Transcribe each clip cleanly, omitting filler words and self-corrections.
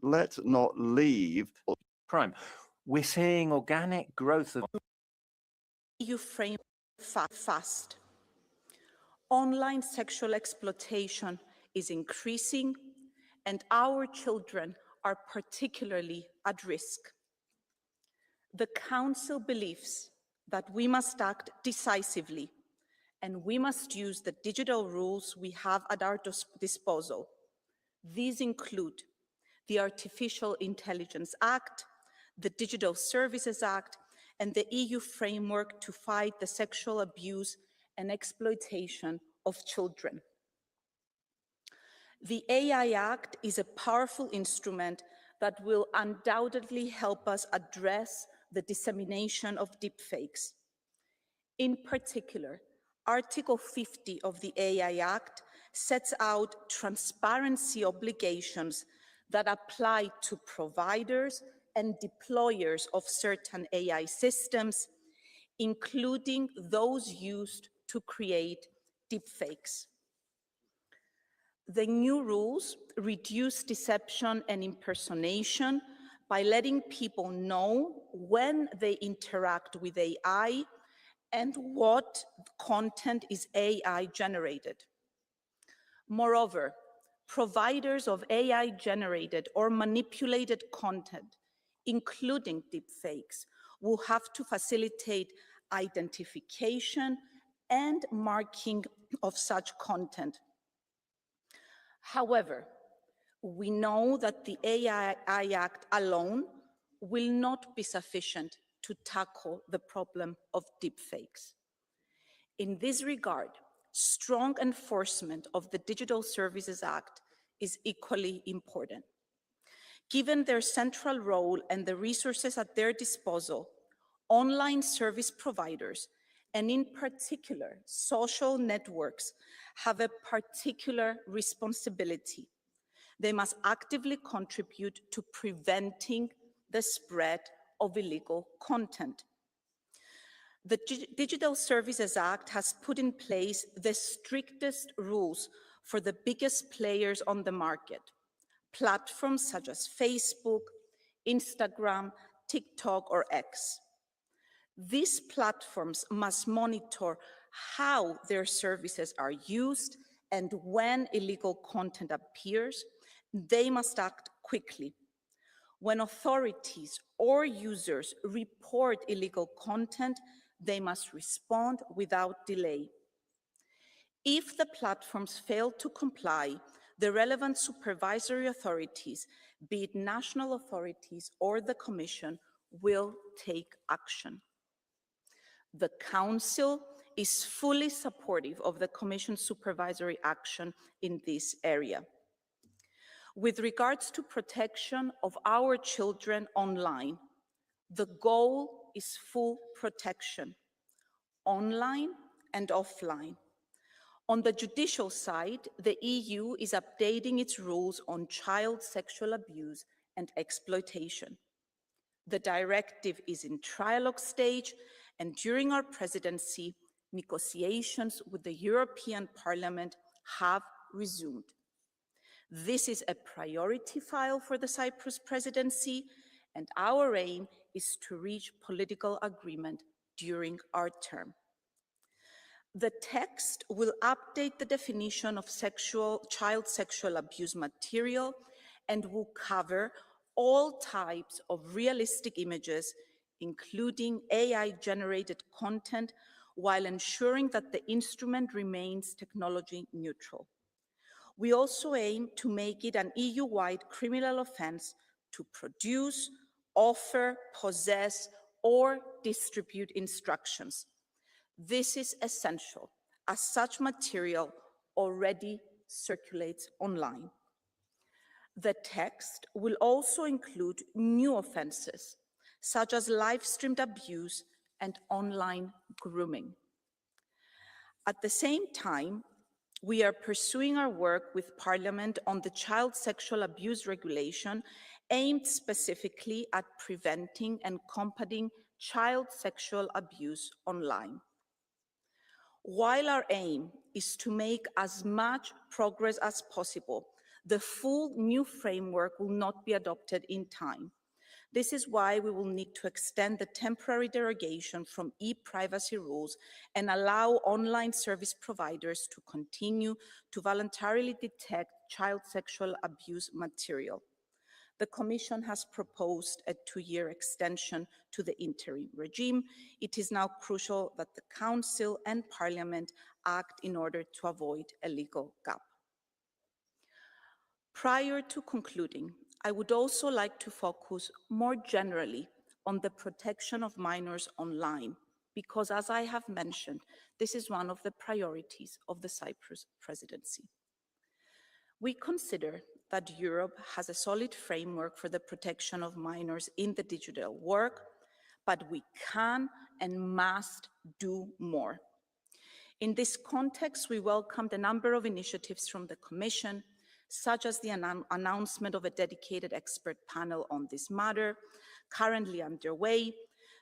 let's not leave crime. We're seeing organic growth of EU frame fast. Online sexual exploitation is increasing, and our children are particularly at risk. The Council believes that we must act decisively, and we must use the digital rules we have at our disposal. These include the Artificial Intelligence Act, the Digital Services Act, and the EU framework to fight the sexual abuse and exploitation of children. The AI Act is a powerful instrument that will undoubtedly help us address the dissemination of deepfakes. In particular, Article 50 of the AI Act sets out transparency obligations that apply to providers and deployers of certain AI systems, including those used to create deepfakes. The new rules reduce deception and impersonation by letting people know when they interact with AI and what content is AI generated. Moreover, providers of AI generated or manipulated content, including deepfakes, will have to facilitate identification and marking of such content. However, we know that the AI Act alone will not be sufficient to tackle the problem of deepfakes. In this regard, strong enforcement of the Digital Services Act is equally important. Given their central role and the resources at their disposal, online service providers, and in particular, social networks, have a particular responsibility. They must actively contribute to preventing the spread of illegal content. The Digital Services Act has put in place the strictest rules for the biggest players on the market, platforms such as Facebook, Instagram, TikTok, or X. These platforms must monitor how their services are used, and when illegal content appears, they must act quickly. When authorities or users report illegal content, they must respond without delay. If the platforms fail to comply, the relevant supervisory authorities, be it national authorities or the Commission, will take action. The Council is fully supportive of the Commission's supervisory action in this area. With regards to protection of our children online, the goal is full protection, online and offline. On the judicial side, the EU is updating its rules on child sexual abuse and exploitation. The directive is in trialogue stage, and during our presidency, negotiations with the European Parliament have resumed. This is a priority file for the Cyprus presidency, and our aim is to reach political agreement during our term. The text will update the definition of child sexual abuse material and will cover all types of realistic images, including AI-generated content, while ensuring that the instrument remains technology neutral. We also aim to make it an EU-wide criminal offense to produce, offer, possess, or distribute instructions. This is essential, as such material already circulates online. The text will also include new offenses, such as live-streamed abuse and online grooming. At the same time, we are pursuing our work with Parliament on the Child Sexual Abuse Regulation, aimed specifically at preventing and combating child sexual abuse online. While our aim is to make as much progress as possible, The full new framework will not be adopted in time. This is why we will need to extend the temporary derogation from e-privacy rules and allow online service providers to continue to voluntarily detect child sexual abuse material. The Commission has proposed a 2-year extension to the interim regime. It is now crucial that the Council and Parliament act in order to avoid a legal gap. Prior to concluding, I would also like to focus more generally on the protection of minors online, because as I have mentioned, this is one of the priorities of the Cyprus presidency. We consider that Europe has a solid framework for the protection of minors in the digital world, but we can and must do more. In this context, we welcomed a number of initiatives from the Commission, such as the announcement of a dedicated expert panel on this matter, currently underway,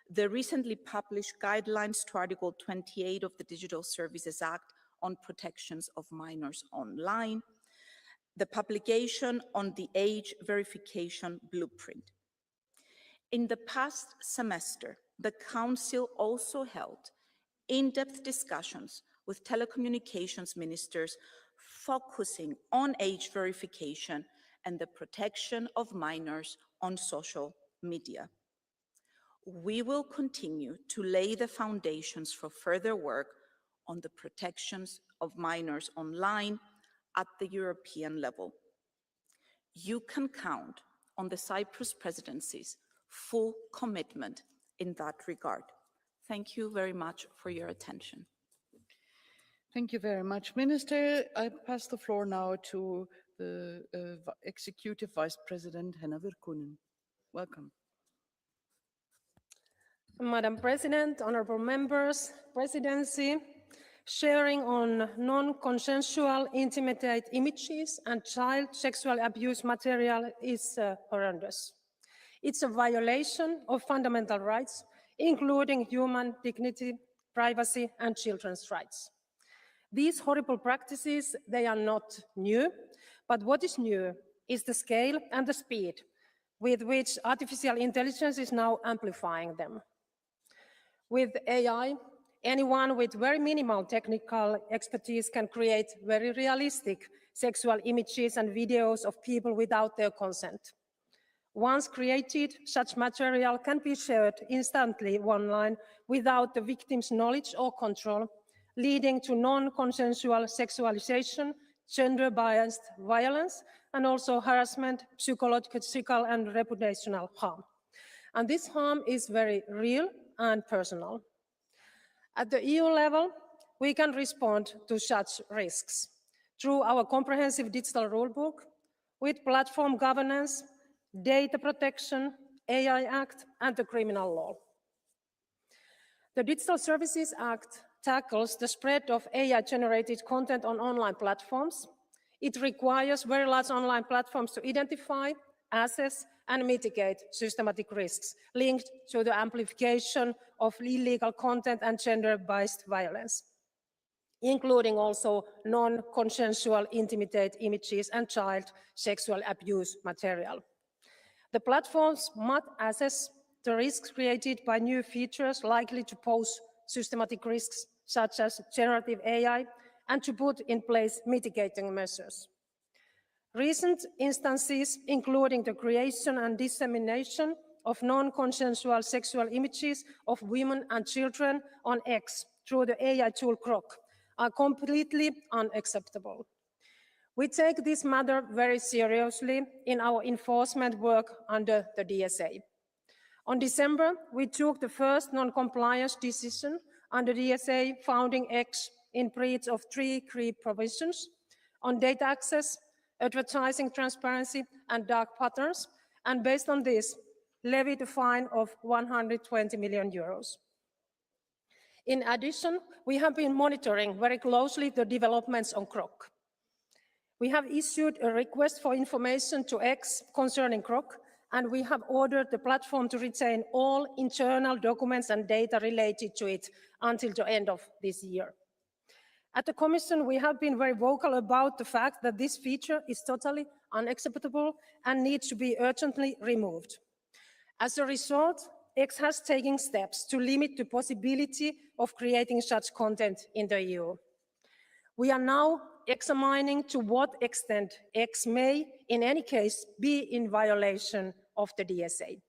the recently published guidelines to Article 28 of the Digital Services Act on protections of minors online, the publication on the age verification blueprint. In the past semester, the Council also held in-depth discussions with telecommunications ministers focusing on age verification and the protection of minors on social media. We will continue to lay the foundations for further work on the protections of minors online at the European level. You can count on the Cyprus presidency's full commitment in that regard. Thank you very much for your attention. Thank you very much, Minister. I pass the floor now to the Executive Vice President, Henna Virkkunen. Welcome. Madam President, honorable members, Presidency, sharing on non-consensual intimate images and child sexual abuse material is horrendous. It's a violation of fundamental rights, including human dignity, privacy, and children's rights. These horrible practices, they are not new, but what is new is the scale and the speed with which artificial intelligence is now amplifying them. With AI, anyone with very minimal technical expertise can create very realistic sexual images and videos of people without their consent. Once created, such material can be shared instantly online without the victim's knowledge or control, leading to non-consensual sexualization, gender-biased violence, and also harassment, psychological and reputational harm. And this harm is very real and personal. At the EU level, we can respond to such risks through our comprehensive digital rulebook, with platform governance, data protection, AI Act, and the criminal law. The Digital Services Act tackles the spread of AI-generated content on online platforms. It requires very large online platforms to identify, assess, and mitigate systematic risks linked to the amplification of illegal content and gender-based violence, including also non-consensual intimate images and child sexual abuse material. The platforms must assess the risks created by new features likely to pose systematic risks, such as generative AI, and to put in place mitigating measures. Recent instances, including the creation and dissemination of non-consensual sexual images of women and children on X through the AI tool Grok, are completely unacceptable. We take this matter very seriously in our enforcement work under the DSA. On December, we took the first non-compliance decision under DSA founding X in breach of 3 key provisions on data access, advertising transparency, and dark patterns, and based on this, levied a fine of 120 million euros. In addition, we have been monitoring very closely the developments on Grok. We have issued a request for information to X concerning Grok, and we have ordered the platform to retain all internal documents and data related to it until the end of this year. At the Commission, we have been very vocal about the fact that this feature is totally unacceptable and needs to be urgently removed. As a result, X has taken steps to limit the possibility of creating such content in the EU. We are now examining to what extent X may, in any case, be in violation of the DSA.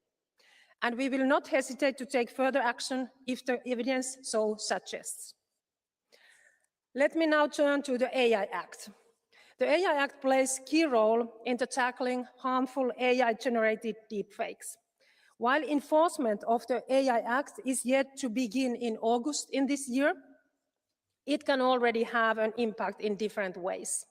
And we will not hesitate to take further action if the evidence so suggests. Let me now turn to the AI Act. The AI Act plays a key role in tackling harmful AI-generated deepfakes. While enforcement of the AI Act is yet to begin in August in this year, it can already have an impact in different ways.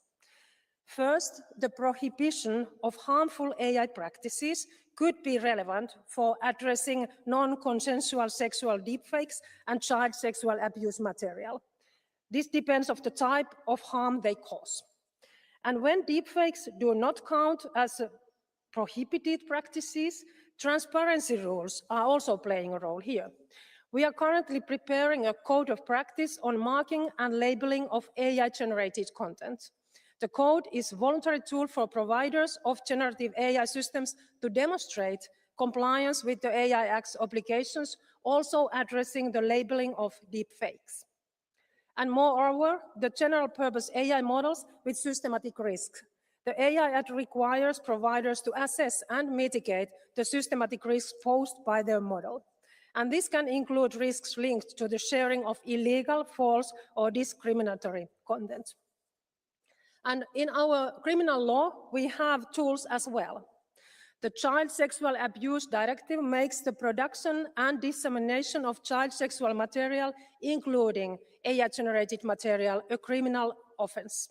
First, the prohibition of harmful AI practices could be relevant for addressing non-consensual sexual deepfakes and child sexual abuse material. This depends on the type of harm they cause. And when deepfakes do not count as prohibited practices, transparency rules are also playing a role here. We are currently preparing a code of practice on marking and labeling of AI-generated content. The code is a voluntary tool for providers of generative AI systems to demonstrate compliance with the AI Act's obligations, also addressing the labeling of deepfakes. And moreover, the general-purpose AI models with systematic risk. The AI Act requires providers to assess and mitigate the systematic risks posed by their model. And this can include risks linked to the sharing of illegal, false, or discriminatory content. And in our criminal law, we have tools as well. The Child Sexual Abuse Directive makes the production and dissemination of child sexual material, including AI-generated material, a criminal offense.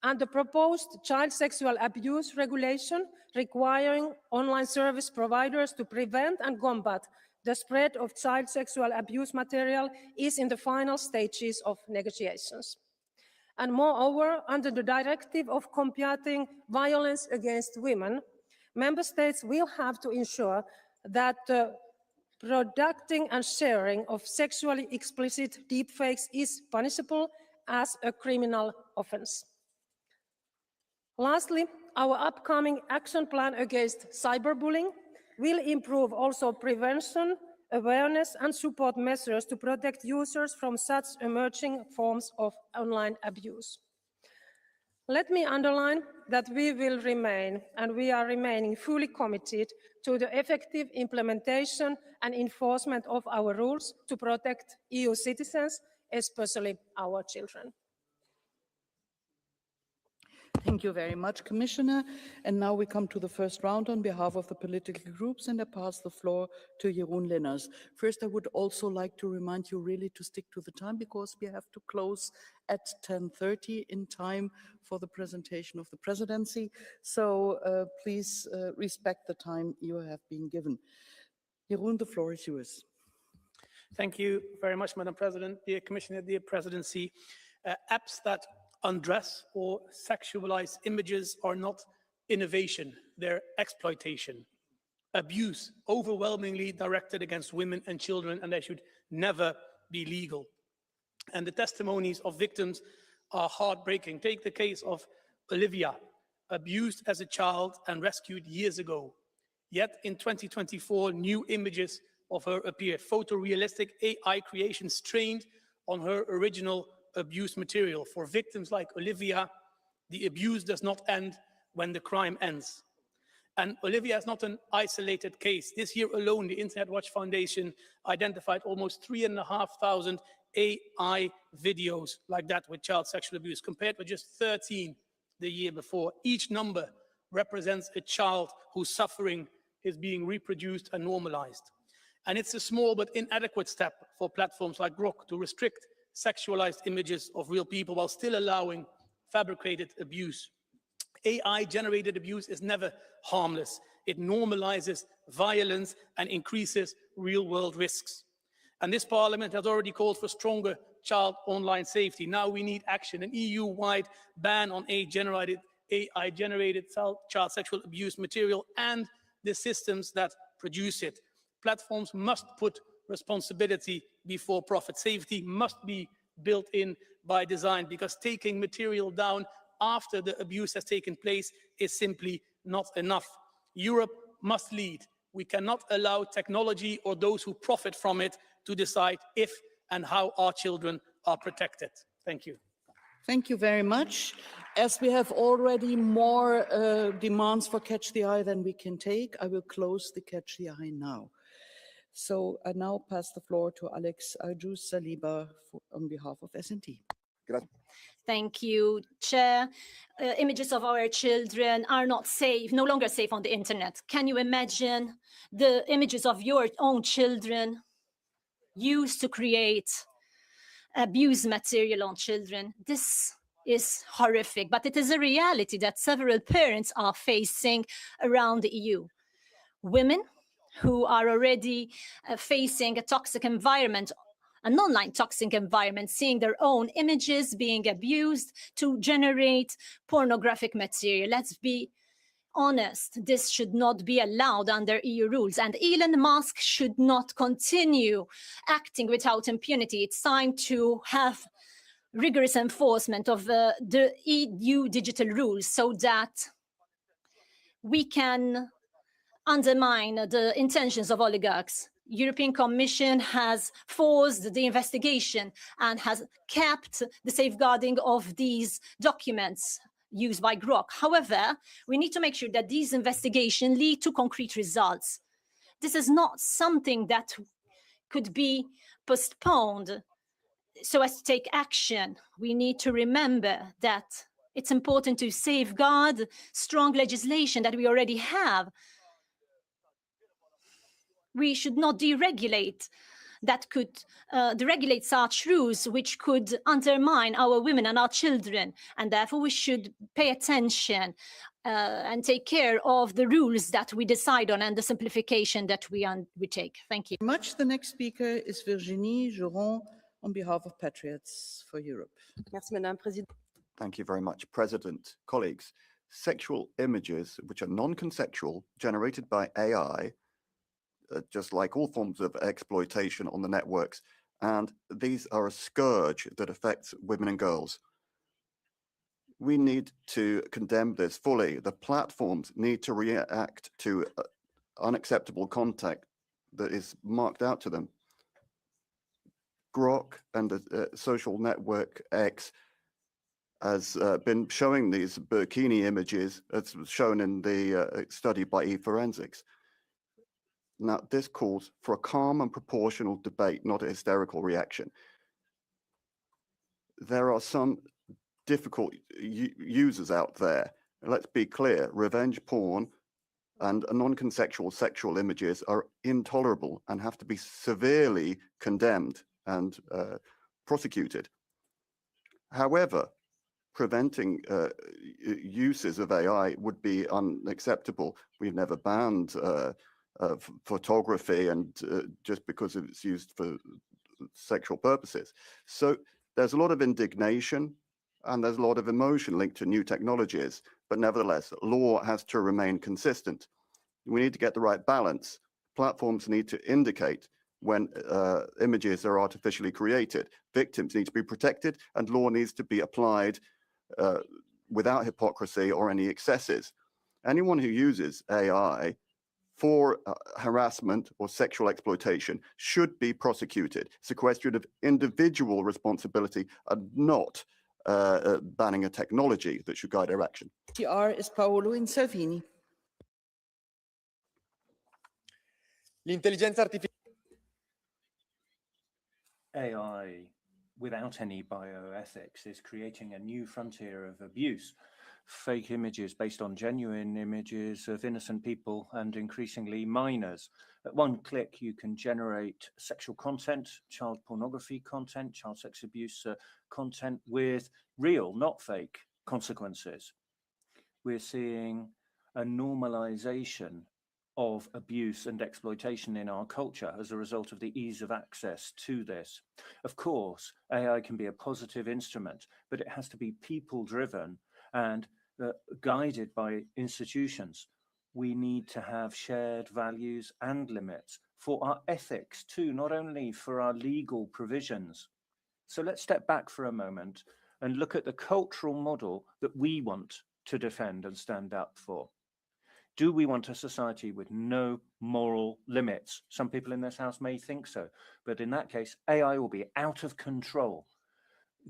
And the proposed child sexual abuse regulation requiring online service providers to prevent and combat the spread of child sexual abuse material is in the final stages of negotiations. And moreover, under the directive of combating violence against women, Member States will have to ensure that the producing and sharing of sexually explicit deepfakes is punishable as a criminal offense. Lastly, our upcoming action plan against cyberbullying will improve also prevention, awareness, and support measures to protect users from such emerging forms of online abuse. Let me underline that we will remain, and we are remaining fully committed to the effective implementation and enforcement of our rules to protect EU citizens, especially our children. Thank you very much, Commissioner. And now we come to the first round on behalf of the political groups, and I pass the floor to Jeroen Lenners. First, I would also like to remind you really to stick to the time because we have to close at 10:30 in time for the presentation of the presidency. So please respect the time you have been given. Jeroen, the floor is yours. Thank you very much, Madam President, dear Commissioner, dear Presidency. Apps that undress or sexualize images are not innovation, they're exploitation. Abuse, overwhelmingly directed against women and children, and they should never be legal. And the testimonies of victims are heartbreaking. Take the case of Olivia, abused as a child and rescued years ago. Yet in 2024, new images of her appeared, photorealistic AI creations trained on her original abuse material. For victims like Olivia, the abuse does not end when the crime ends. And Olivia is not an isolated case. This year alone, the Internet Watch Foundation identified almost 3,500 AI videos like that with child sexual abuse, compared with just 13 the year before. Each number represents a child whose suffering is being reproduced and normalized. And it's a small but inadequate step for platforms like Grok to restrict sexualized images of real people while still allowing fabricated abuse. AI-generated abuse is never harmless. It normalizes violence and increases real-world risks. And this Parliament has already called for stronger child online safety. Now we need action, an EU-wide ban on AI-generated child sexual abuse material and the systems that produce it. Platforms must put responsibility before profit. Safety must be built in by design, because taking material down after the abuse has taken place is simply not enough. Europe must lead. We cannot allow technology or those who profit from it to decide if and how our children are protected. Thank you. Thank you very much. As we have already more demands for Catch the Eye than we can take, I will close the Catch the Eye now. So I now pass the floor to Alex Ajus Saliba on behalf of S&T. Thank you, Chair. Images of our children are not safe, no longer safe on the internet. Can you imagine the images of your own children used to create abuse material on children? This is horrific, but it is a reality that several parents are facing around the EU. Women who are already facing a toxic environment, an online toxic environment, seeing their own images being abused to generate pornographic material. Let's be honest, this should not be allowed under EU rules, and Elon Musk should not continue acting without impunity. It's time to have rigorous enforcement of the EU digital rules so that we can undermine the intentions of oligarchs. European Commission has forced the investigation and has kept the safeguarding of these documents used by Grok. However, we need to make sure that these investigations lead to concrete results. This is not something that could be postponed so as to take action. We need to remember that it's important to safeguard strong legislation that we already have. We should not deregulate that could deregulate such rules which could undermine our women and our children. And therefore, we should pay attention and take care of the rules that we decide on and the simplification that we take. Thank you. Much. The next speaker is Virginie Geron on behalf of Patriots for Europe. Merci, Madame Présidente. Thank you very much, President. Colleagues, sexual images which are non-consensual, generated by AI, just like all forms of exploitation on the networks, and these are a scourge that affects women and girls. We need to condemn this fully. The platforms need to react to unacceptable content that is marked out to them. Grok and the social network X has been showing these bikini images, as shown in the study by eForensics. Now, this calls for a calm and proportional debate, not a hysterical reaction. There are some difficult users out there. Let's be clear, revenge porn and non-consensual sexual images are intolerable and have to be severely condemned and prosecuted. However, preventing uses of AI would be unacceptable. We've never banned photography and just because it's used for sexual purposes. So there's a lot of indignation and there's a lot of emotion linked to new technologies, but nevertheless, law has to remain consistent. We need to get the right balance. Platforms need to indicate when images are artificially created. Victims need to be protected and law needs to be applied without hypocrisy or any excesses. Anyone who uses AI for harassment or sexual exploitation should be prosecuted. It's a question of individual responsibility and not banning a technology that should guide our action. TR is Paolo Insalvini. L'intelligenza artificiale. AI, without any bioethics, is creating a new frontier of abuse. Fake images based on genuine images of innocent people and increasingly minors. At one click, you can generate sexual content, child pornography content, child sex abuse content with real, not fake, consequences. We're seeing a normalization of abuse and exploitation in our culture as a result of the ease of access to this. Of course, AI can be a positive instrument, but it has to be people-driven and guided by institutions. We need to have shared values and limits for our ethics too, not only for our legal provisions. So let's step back for a moment and look at the cultural model that we want to defend and stand up for. Do we want a society with no moral limits? Some people in this house may think so, but in that case, AI will be out of control.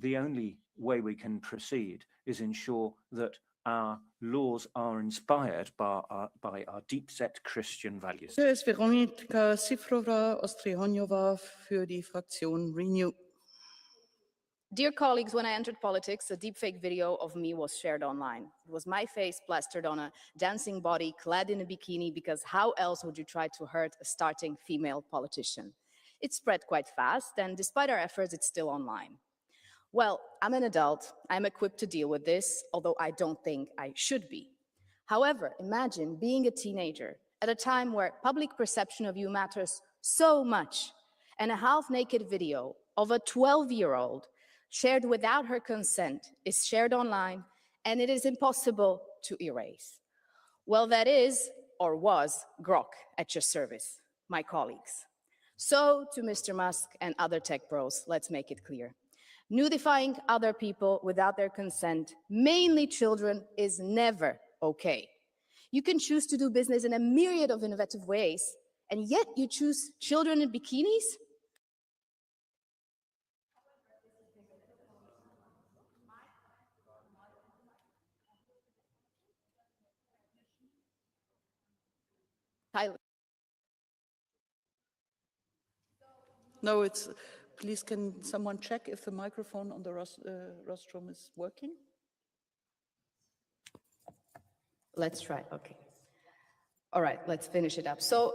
The only way we can proceed is ensure that our laws are inspired by our deep-set Christian values. Hier ist Veronika Sifrova-Ostrihonjova für die Fraktion Renew. Dear colleagues, when I entered politics, a deepfake video of me was shared online. It was my face plastered on a dancing body clad in a bikini, because how else would you try to hurt a starting female politician? It spread quite fast, and despite our efforts, it's still online. Well, I'm an adult. I'm equipped to deal with this, although I don't think I should be. However, imagine being a teenager at a time where public perception of you matters so much, and a half-naked video of a 12-year-old shared without her consent is shared online, and it is impossible to erase. Well, that is, or was, Grok at your service, my colleagues. So, to Mr. Musk and other tech bros, let's make it clear. Nudifying other people without their consent, mainly children, is never okay. You can choose to do business in a myriad of innovative ways, and yet you choose children in bikinis? No, it's, please can someone check if the microphone on the rostrum is working? Let's try, okay. All right, let's finish it up. So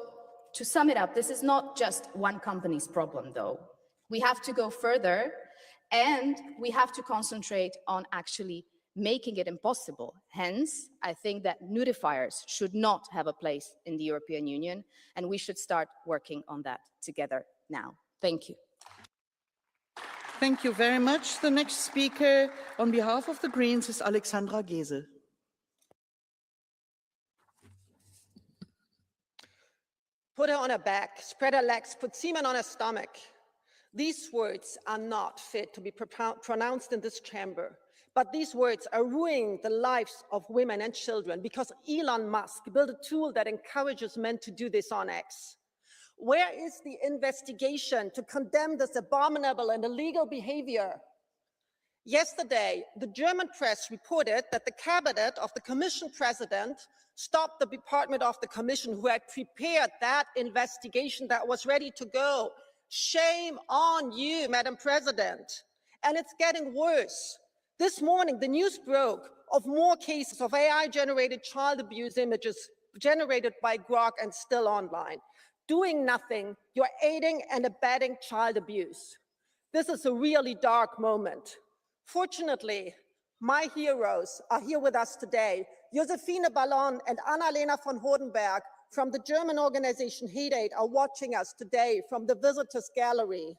to sum it up, this is not just one company's problem though. We have to go further, and we have to concentrate on actually making it impossible. Hence, I think that nudifiers should not have a place in the European Union, and we should start working on that together now. Thank you. Thank you very much. The next speaker on behalf of the Greens is Alexandra Gese. Put her on her back, spread her legs, put semen on her stomach. These words are not fit to be pronounced in this chamber, but these words are ruining the lives of women and children because Elon Musk built a tool that encourages men to do this on X. Where is the investigation to condemn this abominable and illegal behavior? Yesterday, the German press reported that the cabinet of the Commission president stopped the department of the Commission who had prepared that investigation that was ready to go. Shame on you, Madam President. And it's getting worse. This morning, the news broke of more cases of AI-generated child abuse images generated by Grok and still online. Doing nothing, you're aiding and abetting child abuse. This is a really dark moment. Fortunately, my heroes are here with us today. Josephine Ballon and Annalena von Hodenberg from the German organization Hate Aid are watching us today from the visitors gallery.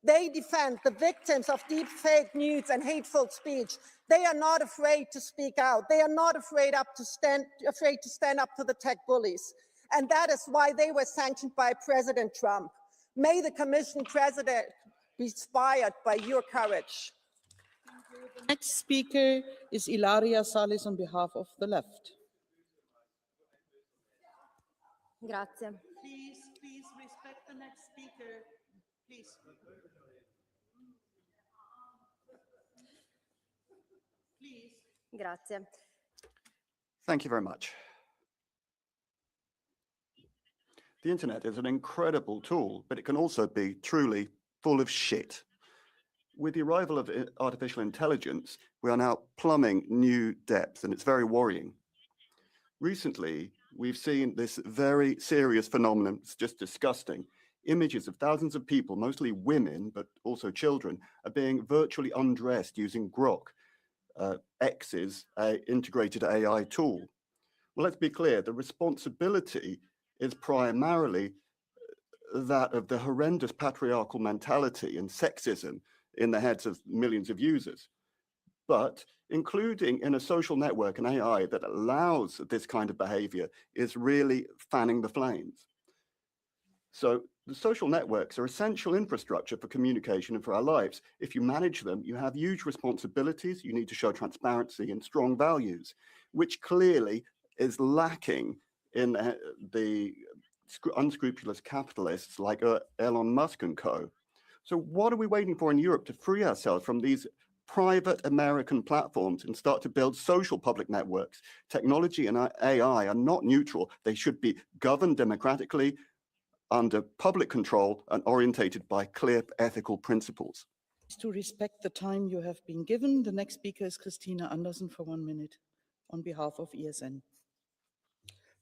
They defend the victims of deep fake news and hateful speech. They are not afraid to speak out. They are not afraid to stand up to the tech bullies. And that is why they were sanctioned by President Trump. May the Commission President be inspired by your courage. The next speaker is Ilaria Salis on behalf of the left. Grazie. Please respect the next speaker, please. Please. Grazie. Thank you very much. The internet is an incredible tool, but it can also be truly full of shit. With the arrival of artificial intelligence, we are now plumbing new depths, and it's very worrying. Recently, we've seen this very serious phenomenon. It's just disgusting. Images of thousands of people, mostly women, but also children, are being virtually undressed using Grok, X's integrated AI tool. Well, let's be clear, the responsibility is primarily that of the horrendous patriarchal mentality and sexism in the heads of millions of users. But including in a social network an AI that allows this kind of behavior is really fanning the flames. So The social networks are essential infrastructure for communication and for our lives. If you manage them, you have huge responsibilities. You need to show transparency and strong values, which clearly is lacking in the unscrupulous capitalists like Elon Musk and co. So what are we waiting for in Europe to free ourselves from these private American platforms and start to build social public networks? Technology and AI are not neutral. They should be governed democratically, under public control, and orientated by clear ethical principles. To respect the time you have been given, the next speaker is Christina Andersen for 1 minute on behalf of ESN.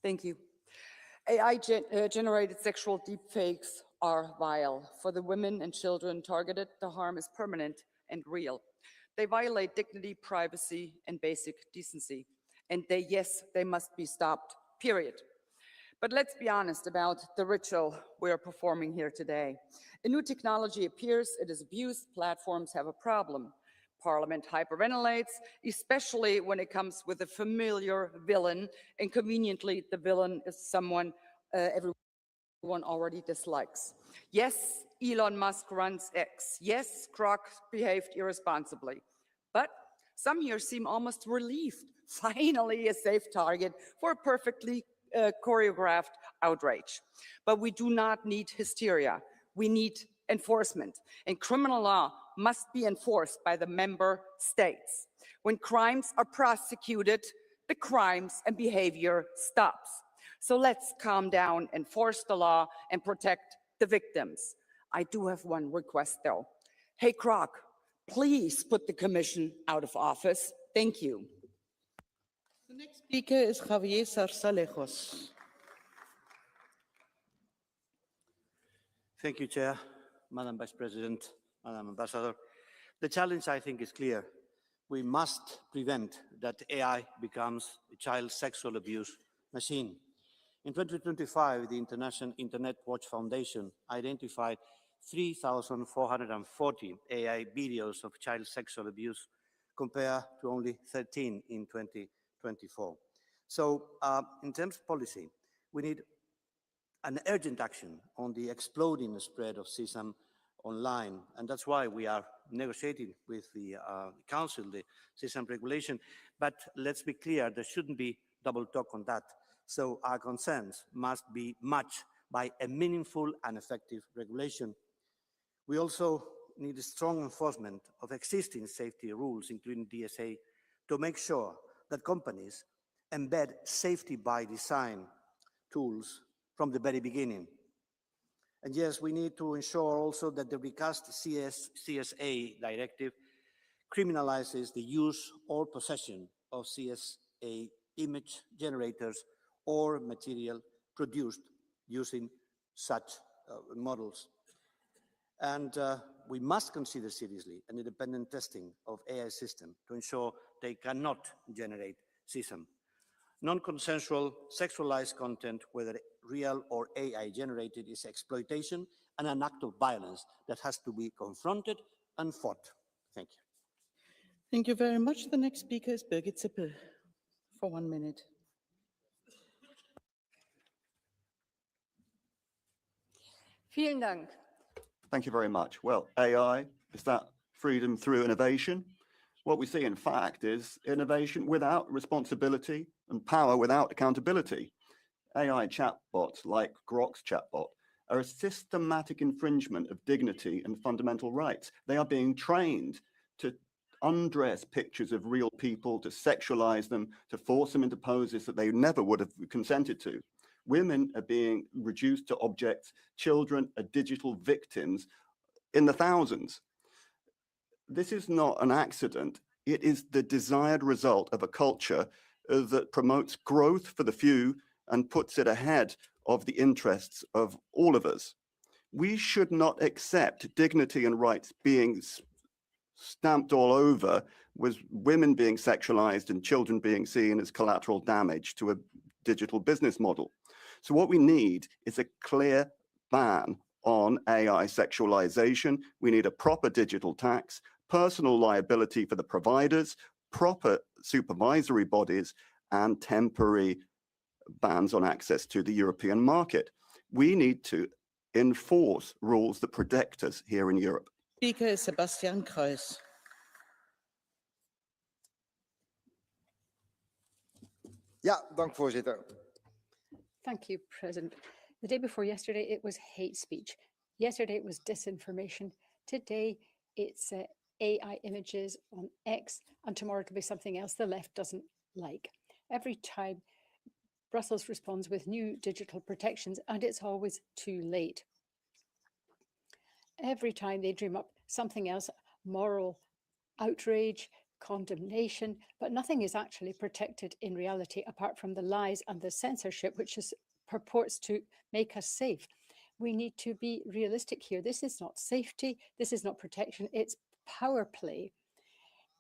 Thank you. AI-generated sexual deepfakes are vile. For the women and children targeted, the harm is permanent and real. They violate dignity, privacy, and basic decency. And yes, they must be stopped, period. But let's be honest about the ritual we're performing here today. A new technology appears, it is abused, platforms have a problem. Parliament hyperventilates, especially when it comes with a familiar villain, and conveniently the villain is someone everyone already dislikes. Yes, Elon Musk runs X. Yes, Grok behaved irresponsibly. But some here seem almost relieved. Finally, a safe target for a perfectly choreographed outrage. But we do not need hysteria. We need enforcement. And criminal law must be enforced by the member states. When crimes are prosecuted, the crimes and behavior stops. So let's calm down, enforce the law, and protect the victims. I do have one request, though. Hey, Grok, please put the commission out of office. Thank you. The next speaker is Javier Sarsalejos. Thank you, Chair, Madam Vice President, Madam Ambassador. The challenge, I think, is clear. We must prevent that AI becomes a child sexual abuse machine. In 2025, the International Internet Watch Foundation identified 3,440 AI videos of child sexual abuse, compared to only 13 in 2024. So in terms of policy, we need an urgent action on the exploding spread of CSAM online. And that's why we are negotiating with the Council, the CSAM regulation. But let's be clear, there shouldn't be double talk on that. So our concerns must be matched by a meaningful and effective regulation. We also need a strong enforcement of existing safety rules, including DSA, to make sure that companies embed safety by design tools from the very beginning. And yes, we need to ensure also that the recast CSA directive criminalizes the use or possession of CSA image generators or material produced using such models. And we must consider seriously an independent testing of AI systems to ensure they cannot generate CSAM. Non-consensual sexualized content, whether real or AI generated, is exploitation and an act of violence that has to be confronted and fought. Thank you. Thank you very much. The next speaker is Birgit Zippel for 1 minute. Vielen Dank. Thank you very much. Well, AI, is that freedom through innovation? What we see, in fact, is innovation without responsibility and power without accountability. AI chatbots like Grok's chatbot are a systematic infringement of dignity and fundamental rights. They are being trained to undress pictures of real people, to sexualize them, to force them into poses that they never would have consented to. Women are being reduced to objects. Children are digital victims in the thousands. This is not an accident. It is the desired result of a culture that promotes growth for the few and puts it ahead of the interests of all of us. We should not accept dignity and rights being stamped all over, with women being sexualized and children being seen as collateral damage to a digital business model. So what we need is a clear ban on AI sexualization. We need a proper digital tax, personal liability for the providers, proper supervisory bodies, and temporary bans on access to the European market. We need to enforce rules that protect us here in Europe. Speaker is Sebastian Kreis. Ja, dank voorzitter. Thank you, President. The day before yesterday, it was hate speech. Yesterday, it was disinformation. Today, it's AI images on X, and tomorrow it'll be something else the left doesn't like. Every time Brussels responds with new digital protections, and it's always too late. Every time they dream up something else, moral outrage, condemnation, but nothing is actually protected in reality apart from the lies and the censorship, which purports to make us safe. We need to be realistic here. This is not safety. This is not protection. It's power play.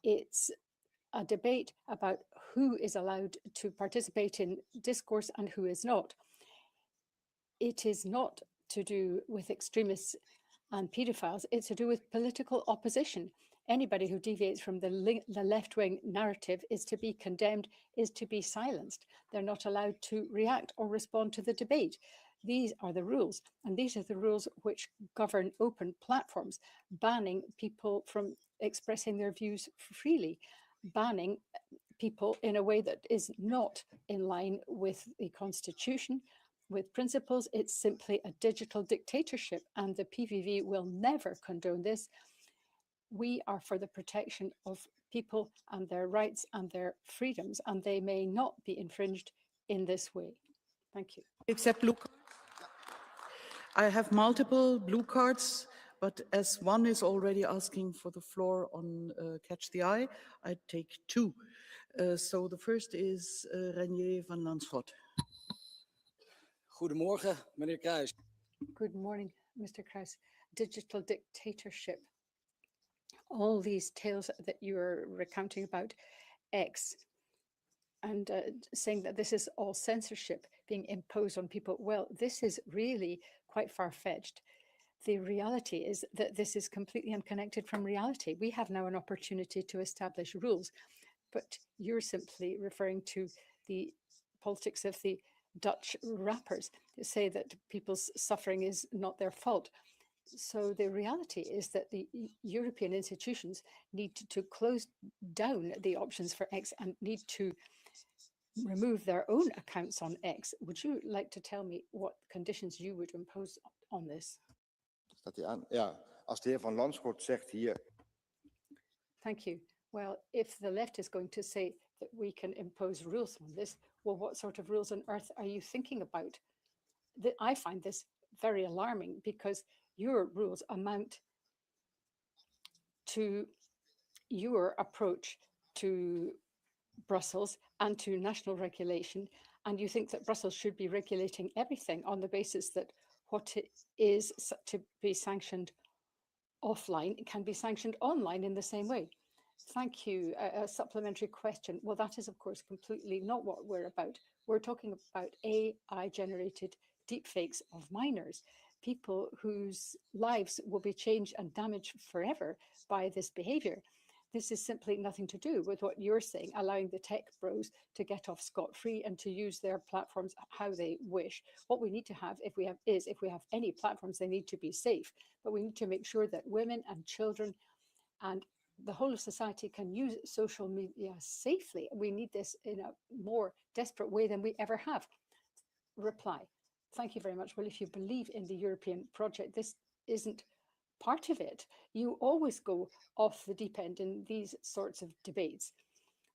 It's a debate about who is allowed to participate in discourse and who is not. It is not to do with extremists and pedophiles. It's to do with political opposition. Anybody who deviates from the left-wing narrative is to be condemned, is to be silenced. They're not allowed to react or respond to the debate. These are the rules, and these are the rules which govern open platforms, banning people from expressing their views freely, banning people in a way that is not in line with the Constitution, with principles. It's simply a digital dictatorship, and the PVV will never condone this. We are for the protection of people and their rights and their freedoms, and they may not be infringed in this way. Thank you. Accept blue card? I have multiple blue cards, but as one is already asking for the floor on Catch the Eye, I take two. So the first is Renier van Lansford. Goedemorgen, meneer Kruijs. Good morning, Mr. Kruijs. Digital dictatorship. All these tales that you're recounting about X and saying that this is all censorship being imposed on people. Well, this is really quite far-fetched. The reality is that this is completely unconnected from reality. We have now an opportunity to establish rules, but you're simply referring to the politics of the Dutch rappers who say that people's suffering is not their fault. So the reality is that the European institutions need to close down the options for X and need to remove their own accounts on X. Would you like to tell me what conditions you would impose on this? Staat hij aan? Ja, als de heer Van Lansford zegt hier. Thank you. Well, if the left is going to say that we can impose rules on this, well, what sort of rules on earth are you thinking about? I find this very alarming because your rules amount to your approach to Brussels and to national regulation, and you think that Brussels should be regulating everything on the basis that what is to be sanctioned offline can be sanctioned online in the same way. Thank you. A supplementary question. Well, that is, of course, completely not what we're about. We're talking about AI-generated deepfakes of minors, people whose lives will be changed and damaged forever by this behavior. This is simply nothing to do with what you're saying, allowing the tech bros to get off scot-free and to use their platforms how they wish. What we need to have, if we have any platforms, they need to be safe. But we need to make sure that women and children and the whole of society can use social media safely. We need this in a more desperate way than we ever have. Reply. Thank you very much. Well, if you believe in the European project, this isn't part of it. You always go off the deep end in these sorts of debates.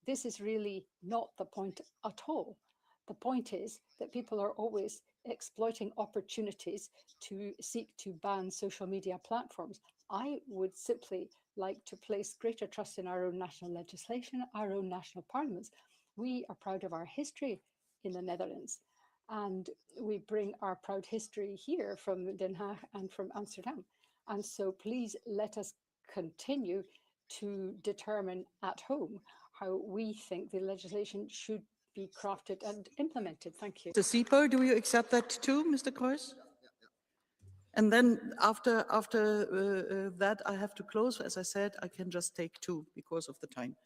This is really not the point at all. The point is that people are always exploiting opportunities to seek to ban social media platforms. I would simply like to place greater trust in our own national legislation, our own national parliaments. We are proud of our history in the Netherlands, and we bring our proud history here from Den Haag and from Amsterdam. And so please let us continue to determine at home how we think the legislation should be crafted and implemented. Thank you. Mr. Sieper, do you accept that too, Mr. Kreuz? And then after that, I have to close. As I said, I can just take two because of the time.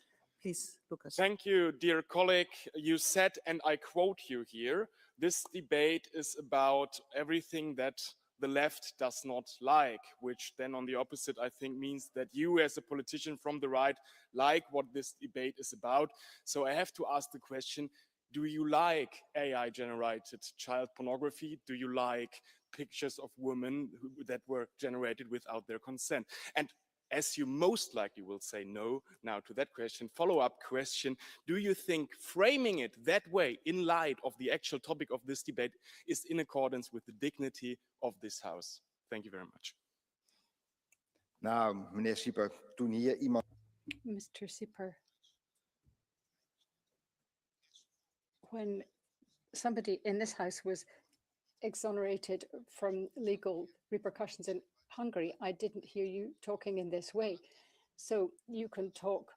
Please, Lucas. Thank you, dear colleague. You said, and I quote you here, this debate is about everything that the left does not like, which then on the opposite, I think, means that you as a politician from the right like what this debate is about. So I have to ask the question, do you like AI-generated child pornography? Do you like pictures of women that were generated without their consent? And as you most likely will say no now to that question, follow-up question, do you think framing it that way in light of the actual topic of this debate is in accordance with the dignity of this House? Thank you very much. Nou, meneer Sieper, toen hier iemand... Mr. Sieper, when somebody in this House was exonerated from legal repercussions in Hungary, I didn't hear you talking in this way. So you can talk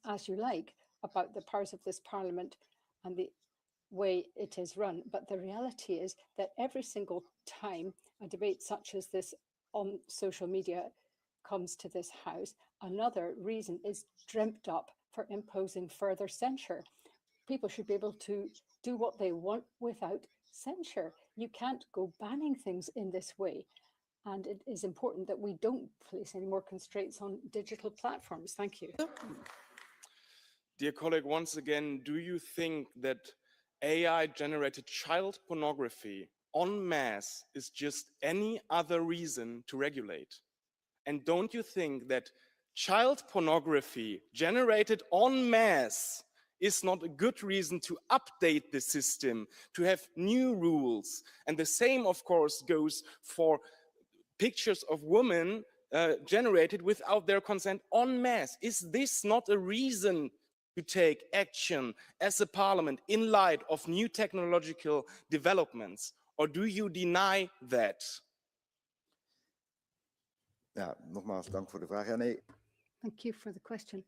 as you like about the powers of this Parliament and the way it is run. But the reality is that every single time a debate such as this on social media comes to this House, another reason is dreamt up for imposing further censure. People should be able to do what they want without censure. You can't go banning things in this way. And it is important that we don't place any more constraints on digital platforms. Thank you. Dear colleague, once again, do you think that AI-generated child pornography en masse is just any other reason to regulate? And don't you think that child pornography generated en masse is not a good reason to update the system, to have new rules? And the same, of course, goes for pictures of women generated without their consent en masse. Is this not a reason to take action as a parliament in light of new technological developments? Or do you deny that? Ja, nogmaals, dank voor de vraag. Ja, nee. Thank you for the question.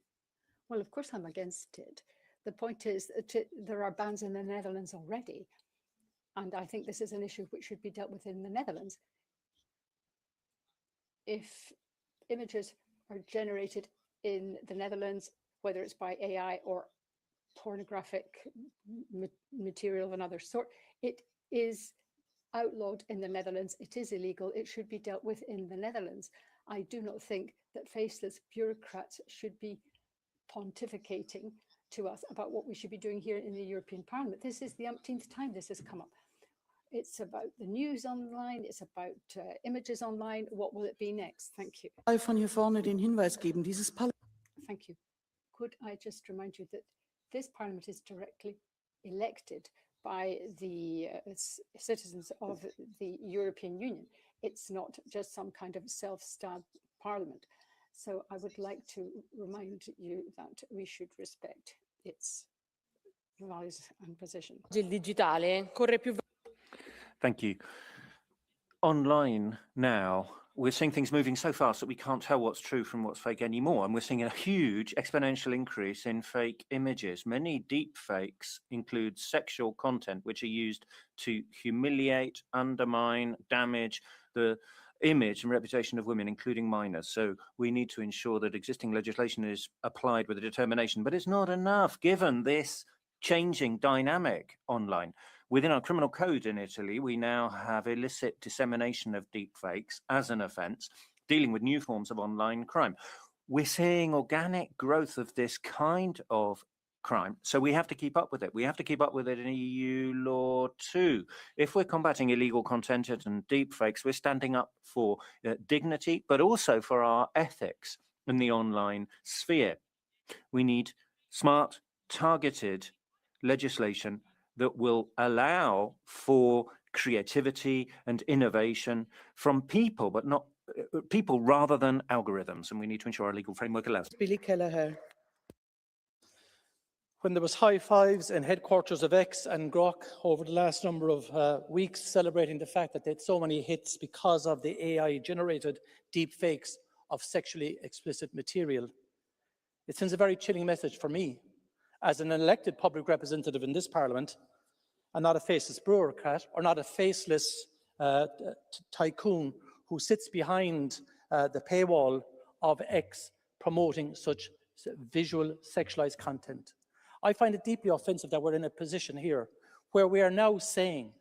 Well, of course I'm against it. The point is that there are bans in the Netherlands already. And I think this is an issue which should be dealt with in the Netherlands. If images are generated in the Netherlands, whether it's by AI or pornographic material of another sort, it is outlawed in the Netherlands. It is illegal. It should be dealt with in the Netherlands. I do not think that faceless bureaucrats should be pontificating to us about what we should be doing here in the European Parliament. This is the umpteenth time this has come up. It's about the news online, it's about images online. What will it be next? Thank you. Von hier vorne den Hinweis geben, dieses Thank you. Could I just remind you that this Parliament is directly elected by the citizens of the European Union. It's not just some kind of self-styled Parliament. So I would like to remind you that we should respect its values and position. Thank you. Online now, we're seeing things moving so fast that we can't tell what's true from what's fake anymore. And we're seeing a huge exponential increase in fake images. Many deep fakes include sexual content, which are used to humiliate, undermine, damage the image and reputation of women, including minors. So we need to ensure that existing legislation is applied with a determination, but it's not enough given this changing dynamic online. Within our criminal code in Italy, we now have illicit dissemination of deepfakes as an offence, dealing with new forms of online crime. We're seeing organic growth of this kind of crime, so we have to keep up with it. We have to keep up with it in EU law too. If we're combating illegal content and deepfakes, we're standing up for dignity, but also for our ethics in the online sphere. We need smart, targeted legislation that will allow for creativity and innovation from people, but not people rather than algorithms. And we need to ensure our legal framework allows. Billy Kelleher. When there was high fives in headquarters of X and Grok over the last number of weeks, celebrating the fact that they had so many hits because of the AI-generated deep fakes of sexually explicit material, it sends a very chilling message for me as an elected public representative in this Parliament, and not a faceless bureaucrat or not a faceless tycoon who sits behind the paywall of X promoting such visual sexualized content. I find it deeply offensive that we're in a position here where we are now saying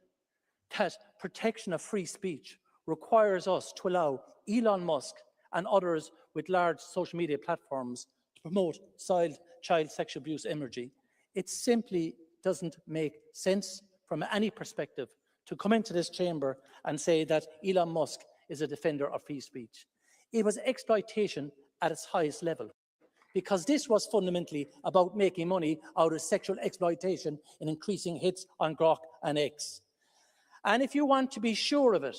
that protection of free speech requires us to allow Elon Musk and others with large social media platforms to promote child sexual abuse imagery. It simply doesn't make sense from any perspective to come into this chamber and say that Elon Musk is a defender of free speech. It was exploitation at its highest level, because this was fundamentally about making money out of sexual exploitation and increasing hits on Grok and X. And if you want to be sure of it,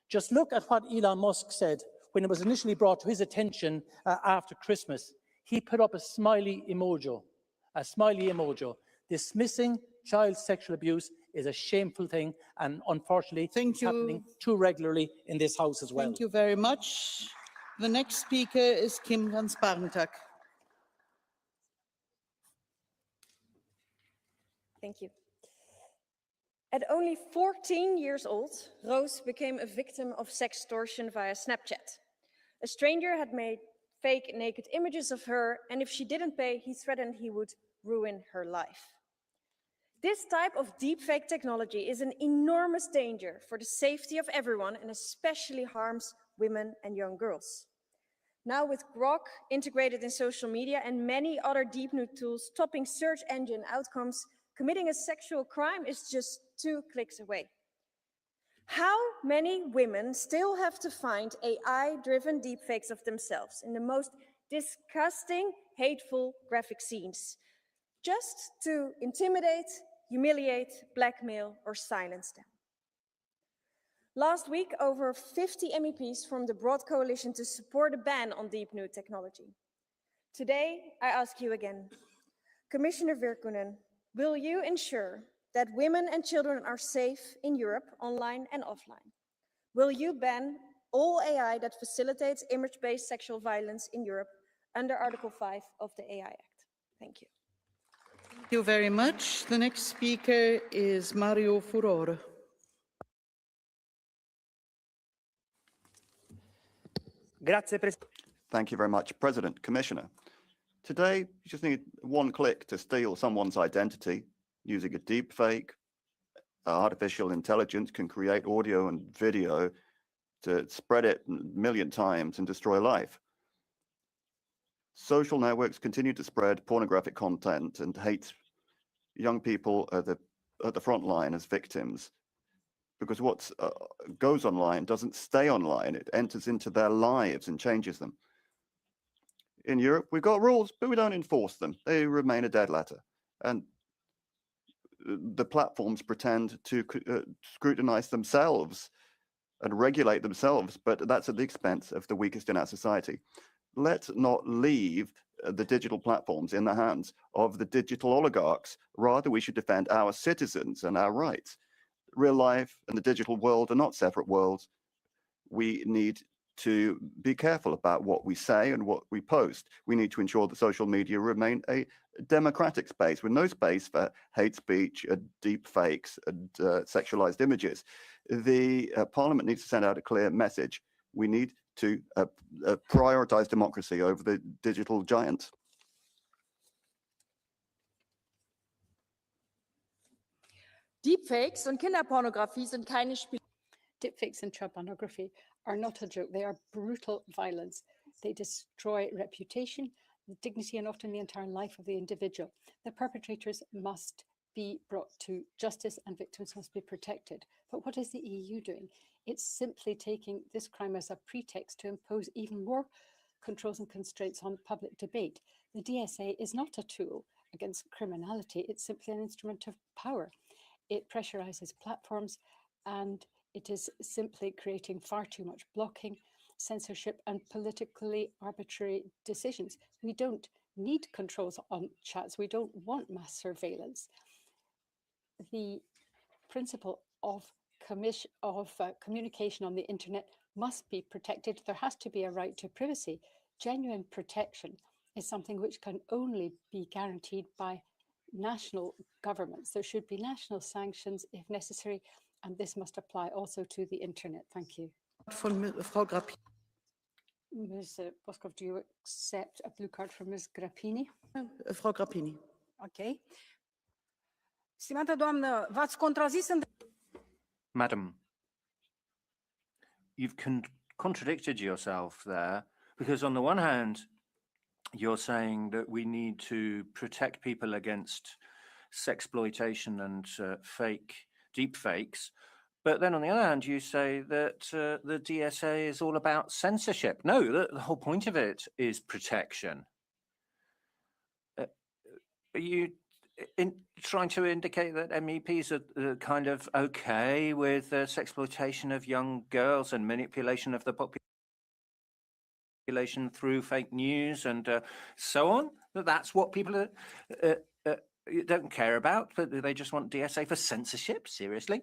just look at what Elon Musk said when it was initially brought to his attention after Christmas. He put up a smiley emoji, dismissing child sexual abuse is a shameful thing, and unfortunately it's happening too regularly in this House as well. Thank you very much. The next speaker is Kim Gans-Barntak. Thank you. At only 14 years old, Roos became a victim of sextortion via Snapchat. A stranger had made fake naked images of her, and if she didn't pay, he threatened he would ruin her life. This type of deepfake technology is an enormous danger for the safety of everyone and especially harms women and young girls. Now with Grok integrated in social media and many other deep new tools topping search engine outcomes, committing a sexual crime is just 2 clicks away. How many women still have to find AI-driven deepfakes of themselves in the most disgusting, hateful graphic scenes, just to intimidate, humiliate, blackmail, or silence them? Last week, over 50 MEPs formed a broad coalition to support a ban on deep new technology. Today, I ask you again, Commissioner Virkkunen, will you ensure that women and children are safe in Europe, online and offline? Will you ban all AI that facilitates image-based sexual violence in Europe under Article 5 of the AI Act? Thank you. Thank you very much. The next speaker is Mario Furore. Thank you very much, President, Commissioner. Today, you just need 1 click to steal someone's identity using a deepfake. Artificial intelligence can create audio and video to spread it 1 million times and destroy life. Social networks continue to spread pornographic content and hate young people at the front line as victims, because what goes online doesn't stay online. It enters into their lives and changes them. In Europe, we've got rules, but we don't enforce them. They remain a dead letter. And the platforms pretend to scrutinize themselves and regulate themselves, but that's at the expense of the weakest in our society. Let's not leave the digital platforms in the hands of the digital oligarchs. Rather, we should defend our citizens and our rights. Real life and the digital world are not separate worlds. We need to be careful about what we say and what we post. We need to ensure that social media remain a democratic space with no space for hate speech, deep fakes, and sexualized images. The Parliament needs to send out a clear message. We need to prioritize democracy over the digital giants. Deepfakes und Kinderpornografie sind keine Spiele. Deepfakes and child pornography are not a joke. They are brutal violence. They destroy reputation, the dignity, and often the entire life of the individual. The perpetrators must be brought to justice and victims must be protected. But what is the EU doing? It's simply taking this crime as a pretext to impose even more controls and constraints on public debate. The DSA is not a tool against criminality. It's simply an instrument of power. It pressurizes platforms, and it is simply creating far too much blocking, censorship, and politically arbitrary decisions. We don't need controls on chats. We don't want mass surveillance. The principle of communication on the internet must be protected. There has to be a right to privacy. Genuine protection is something which can only be guaranteed by national governments. There should be national sanctions if necessary, and this must apply also to the internet. Thank you. Ms. Boskov, do you accept a blue card from Ms. Grappini? Frau Grappini. Ok. Stimată doamnă, v-ați contrazis în... Madam, you've contradicted yourself there, because on the one hand, you're saying that we need to protect people against sexploitation and fake deepfakes. But then on the other hand, you say that the DSA is all about censorship. No, the whole point of it is protection. Are you trying to indicate that MEPs are kind of okay with sexploitation of young girls and manipulation of the population through fake news and so on? That's what people don't care about, but they just want DSA for censorship? Seriously?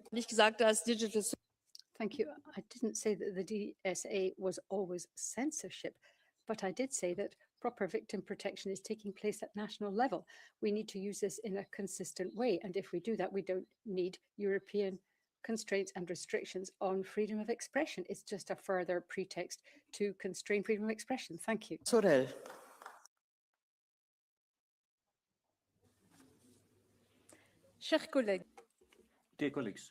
Thank you. I didn't say that the DSA was always censorship, but I did say that proper victim protection is taking place at national level. We need to use this in a consistent way. And if we do that, we don't need European constraints and restrictions on freedom of expression. It's just a further pretext to constrain freedom of expression. Thank you. Sorel. Dear colleagues,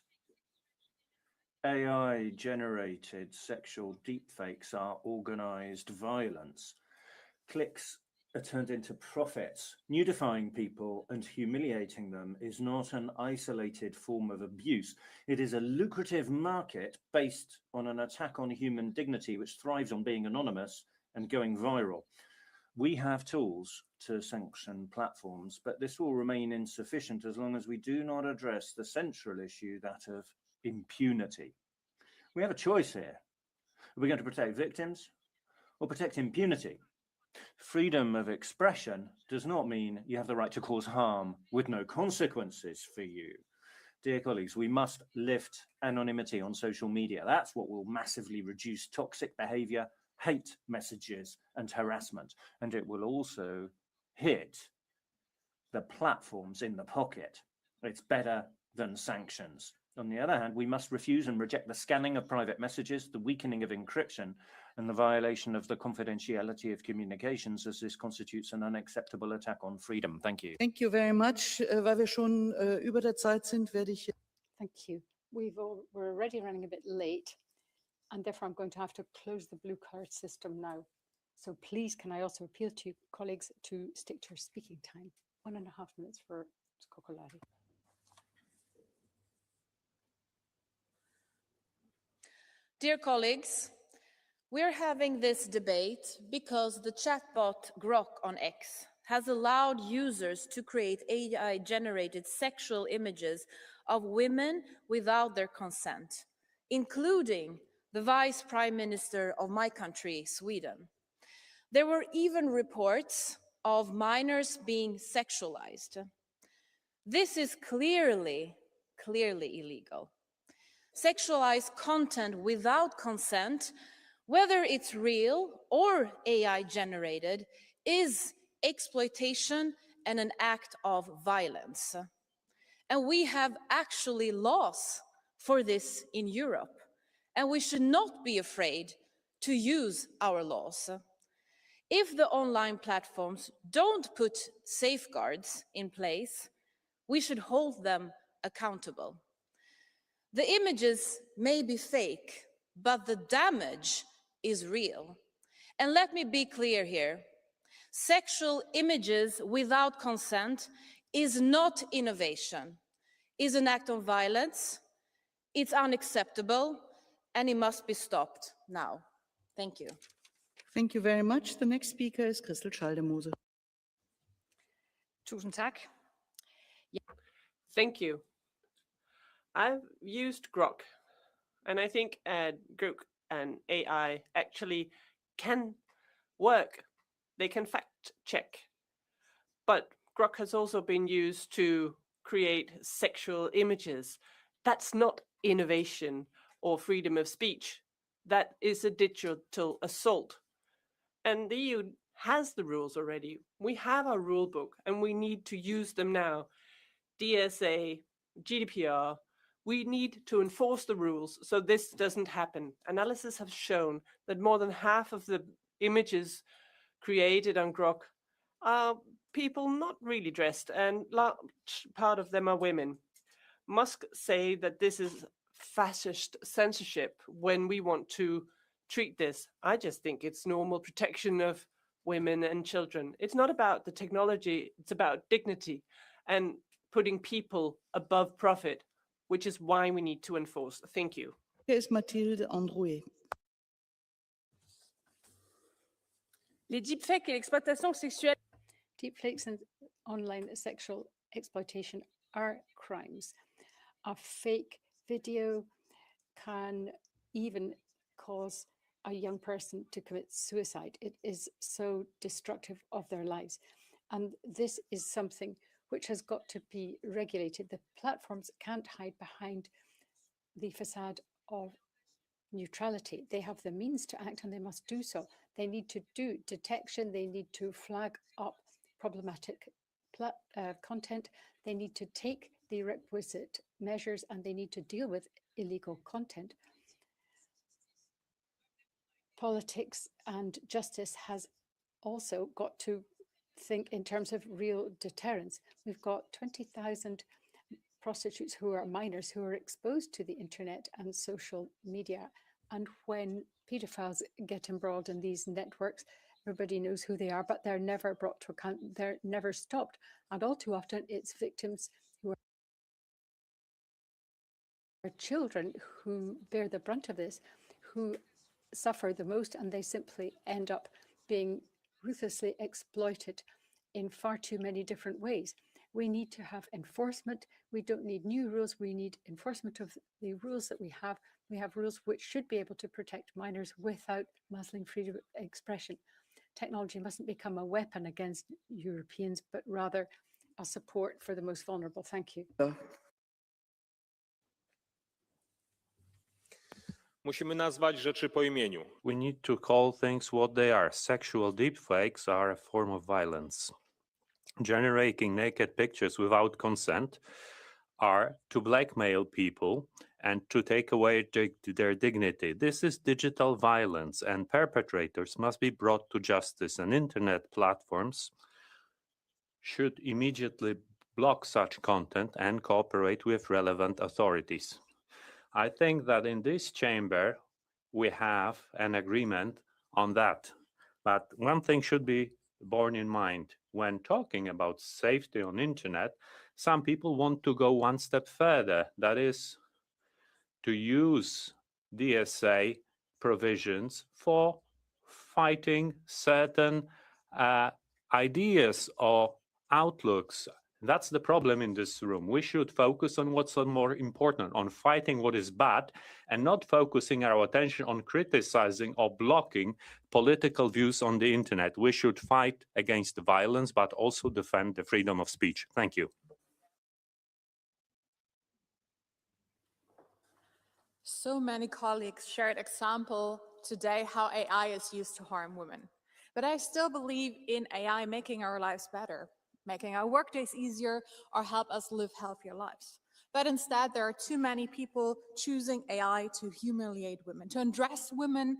AI-generated sexual deepfakes are organized violence. Clicks are turned into profits. Nudifying people and humiliating them is not an isolated form of abuse. It is a lucrative market based on an attack on human dignity, which thrives on being anonymous and going viral. We have tools to sanction platforms, but this will remain insufficient as long as we do not address the central issue, that of impunity. We have a choice here. Are we going to protect victims or protect impunity? Freedom of expression does not mean you have the right to cause harm with no consequences for you. Dear colleagues, we must lift anonymity on social media. That's what will massively reduce toxic behavior, hate messages, and harassment. And it will also hit the platforms in the pocket. It's better than sanctions. On the other hand, we must refuse and reject the scanning of private messages, the weakening of encryption, and the violation of the confidentiality of communications, as this constitutes an unacceptable attack on freedom. Thank you. Thank you very much. Weil wir schon über der Zeit sind, werde ich... Thank you. We're already running a bit late, and therefore I'm going to have to close the blue card system now. So please, can I also appeal to you, colleagues, to stick to your speaking time. 1.5 minutes for Skokolari. Dear colleagues, we're having this debate because the chatbot Grok on X has allowed users to create AI-generated sexual images of women without their consent, including the Vice Prime Minister of my country, Sweden. There were even reports of minors being sexualized. This is clearly illegal. Sexualized content without consent, whether it's real or AI generated, is exploitation and an act of violence. And we have actually laws for this in Europe, and we should not be afraid to use our laws. If the online platforms don't put safeguards in place, we should hold them accountable. The images may be fake, but the damage is real. And let me be clear here. Sexual images without consent is not innovation, is an act of violence, it's unacceptable, and it must be stopped now. Thank you. Thank you very much. The next speaker is Christel Schaldemose. Tusind tak. Thank you. I've used Grok, and I think Grok and AI actually can work. They can fact check. But Grok has also been used to create sexual images. That's not innovation or freedom of speech. That is a digital assault. And the EU has the rules already. We have our rule book, and we need to use them now. DSA, GDPR, we need to enforce the rules so this doesn't happen. Analysis have shown that more than half of the images created on Grok are people not really dressed, and large part of them are women. Musk say that this is fascist censorship when we want to treat this. I just think it's normal protection of women and children. It's not about the technology, it's about dignity and putting people above profit, which is why we need to enforce. Thank you. Here's Mathilde Androuet. Les deepfakes et l'exploitation sexuelle. Deepfakes and online sexual exploitation are crimes. A fake video can even cause a young person to commit suicide. It is so destructive of their lives. And this is something which has got to be regulated. The platforms can't hide behind the facade of neutrality. They have the means to act and they must do so. They need to do detection. They need to flag up problematic content. They need to take the requisite measures and they need to deal with illegal content. Politics and justice has also got to think in terms of real deterrence. We've got 20,000 prostitutes who are minors who are exposed to the internet and social media. And when pedophiles get embroiled in these networks, everybody knows who they are, but they're never brought to account. They're never stopped. And all too often, it's victims who are children who bear the brunt of this, who suffer the most, and they simply end up being ruthlessly exploited in far too many different ways. We need to have enforcement. We don't need new rules. We need enforcement of the rules that we have. We have rules which should be able to protect minors without muzzling freedom of expression. Technology mustn't become a weapon against Europeans, but rather a support for the most vulnerable. Thank you. Musimy nazwać rzeczy po imieniu. We need to call things what they are. Sexual deepfakes are a form of violence. Generating naked pictures without consent are to blackmail people and to take away their dignity. This is digital violence, and perpetrators must be brought to justice, and internet platforms should immediately block such content and cooperate with relevant authorities. I think that in this chamber, we have an agreement on that. But one thing should be borne in mind. When talking about safety on internet, some people want to go one step further. That is to use DSA provisions for fighting certain ideas or outlooks. That's the problem in this room. We should focus on what's more important, on fighting what is bad, and not focusing our attention on criticizing or blocking political views on the internet. We should fight against the violence, but also defend the freedom of speech. Thank you. So many colleagues shared example today how AI is used to harm women. But I still believe in AI making our lives better, making our workdays easier, or help us live healthier lives. But instead, there are too many people choosing AI to humiliate women, to undress women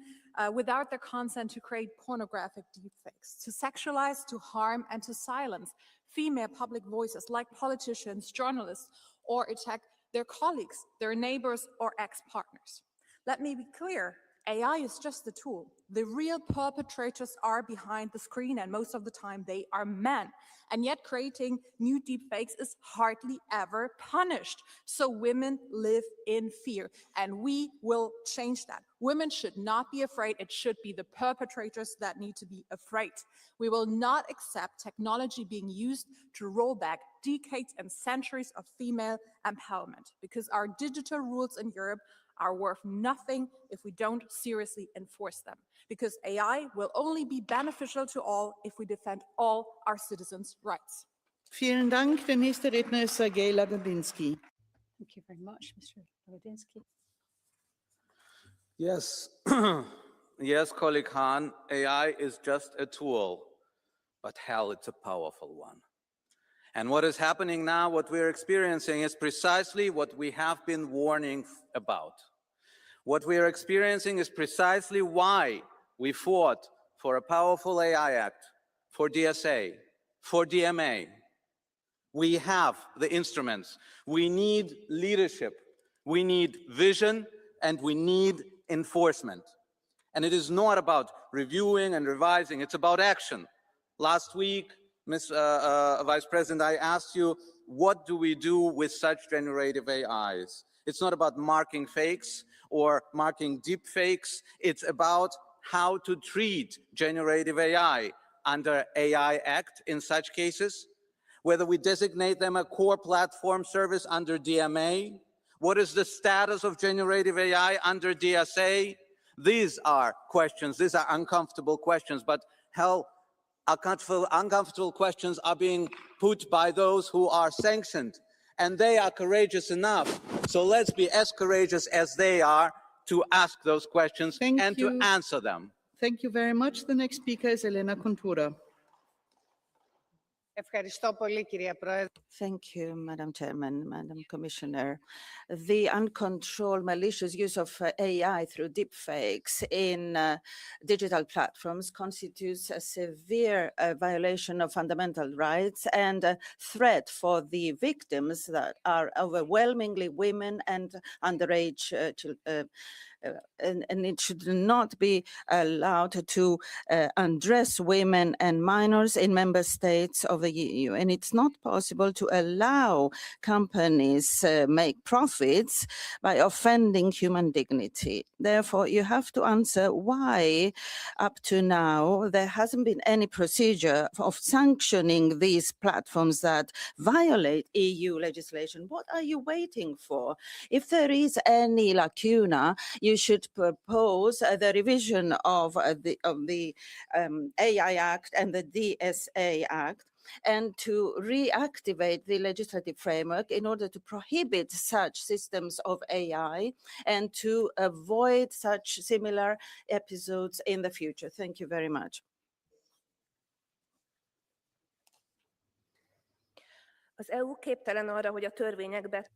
without their consent, to create pornographic deepfakes, to sexualize, to harm, and to silence female public voices like politicians, journalists, or attack their colleagues, their neighbors, or ex-partners. Let me be clear, AI is just a tool. The real perpetrators are behind the screen, and most of the time they are men. And yet creating new deepfakes is hardly ever punished. So women live in fear, and we will change that. Women should not be afraid. It should be the perpetrators that need to be afraid. We will not accept technology being used to roll back decades and centuries of female empowerment, because our digital rules in Europe are worth nothing if we don't seriously enforce them, because AI will only be beneficial to all if we defend all our citizens' rights. Vielen Dank. Der nächste Redner ist Sergej Lagodinsky. Thank you very much, Mr. Lagodinsky. Yes, yes, colleague Hahn, AI is just a tool, but hell, it's a powerful one. And what is happening now, what we're experiencing, is precisely what we have been warning about. What we are experiencing is precisely why we fought for a powerful AI Act, for DSA, for DMA. We have the instruments. We need leadership. We need vision and we need enforcement. And it is not about reviewing and revising, it's about action. Last week, Ms. Vice President, I asked you, what do we do with such generative AIs? It's not about marking fakes or marking deep fakes. It's about how to treat generative AI under AI Act in such cases, whether we designate them a core platform service under DMA. What is the status of generative AI under DSA? These are questions, these are uncomfortable questions, but hell, uncomfortable questions are being put by those who are sanctioned, and they are courageous enough. So let's be as courageous as they are to ask those questions and to answer them. Thank you very much. The next speaker is Elena Kontura. Thank you, Madam Chairman, Madam Commissioner. The uncontrolled malicious use of AI through deepfakes in digital platforms constitutes a severe violation of fundamental rights and a threat for the victims that are overwhelmingly women and underage children. And it should not be allowed to undress women and minors in member states of the EU. And it's not possible to allow companies make profits by offending human dignity. Therefore, you have to answer why up to now there hasn't been any procedure of sanctioning these platforms that violate EU legislation. What are you waiting for? If there is any lacuna, you should propose the revision of the AI Act and the DSA Act, and to reactivate the legislative framework in order to prohibit such systems of AI and to avoid such similar episodes in the future. Thank you very much. Az EU képtelen arra, hogy a törvényekbe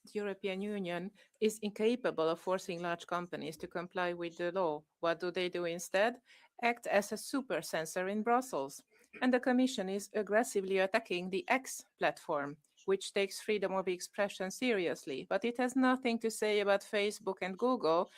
The European Union is incapable of forcing large companies to comply with the law. What do they do instead? Act as a super censor in Brussels. And the Commission is aggressively attacking the X platform, which takes freedom of expression seriously. But it has nothing to say about Facebook and Google,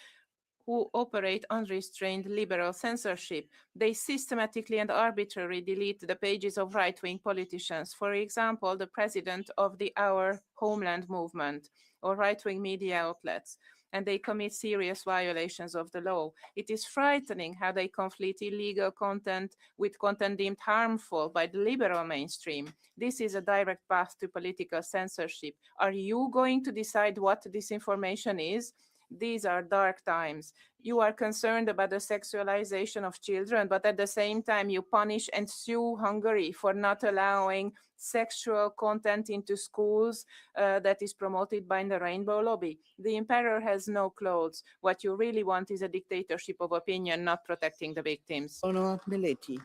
who operate unrestrained liberal censorship. They systematically and arbitrarily delete the pages of right-wing politicians, for example, the president of the Our Homeland movement, or right-wing media outlets, and they commit serious violations of the law. It is frightening how they conflate illegal content with content deemed harmful by the liberal mainstream. This is a direct path to political censorship. Are you going to decide what disinformation is? These are dark times. You are concerned about the sexualization of children, but at the same time you punish and sue Hungary for not allowing sexual content into schools that is promoted by the Rainbow Lobby. The emperor has no clothes. What you really want is a dictatorship of opinion, not protecting the victims. Mileti.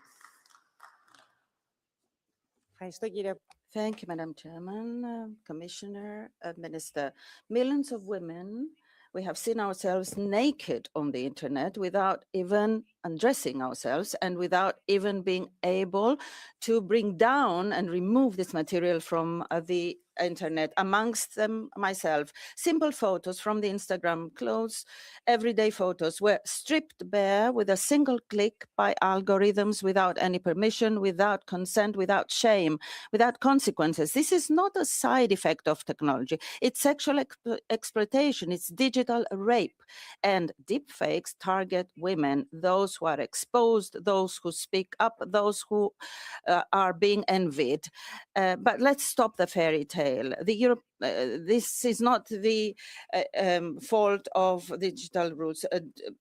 Thank you, Madam Chairman, Commissioner, Minister. Millions of women, we have seen ourselves naked on the internet without even undressing ourselves and without even being able to bring down and remove this material from the internet, amongst them myself. Simple photos from the Instagram clothes, everyday photos were stripped bare with a single click by algorithms without any permission, without consent, without shame, without consequences. This is not a side effect of technology. It's sexual exploitation, it's digital rape. And deepfakes target women, those who are exposed, those who speak up, those who are being envied. But let's stop the fairy tale. This is not the fault of digital rules.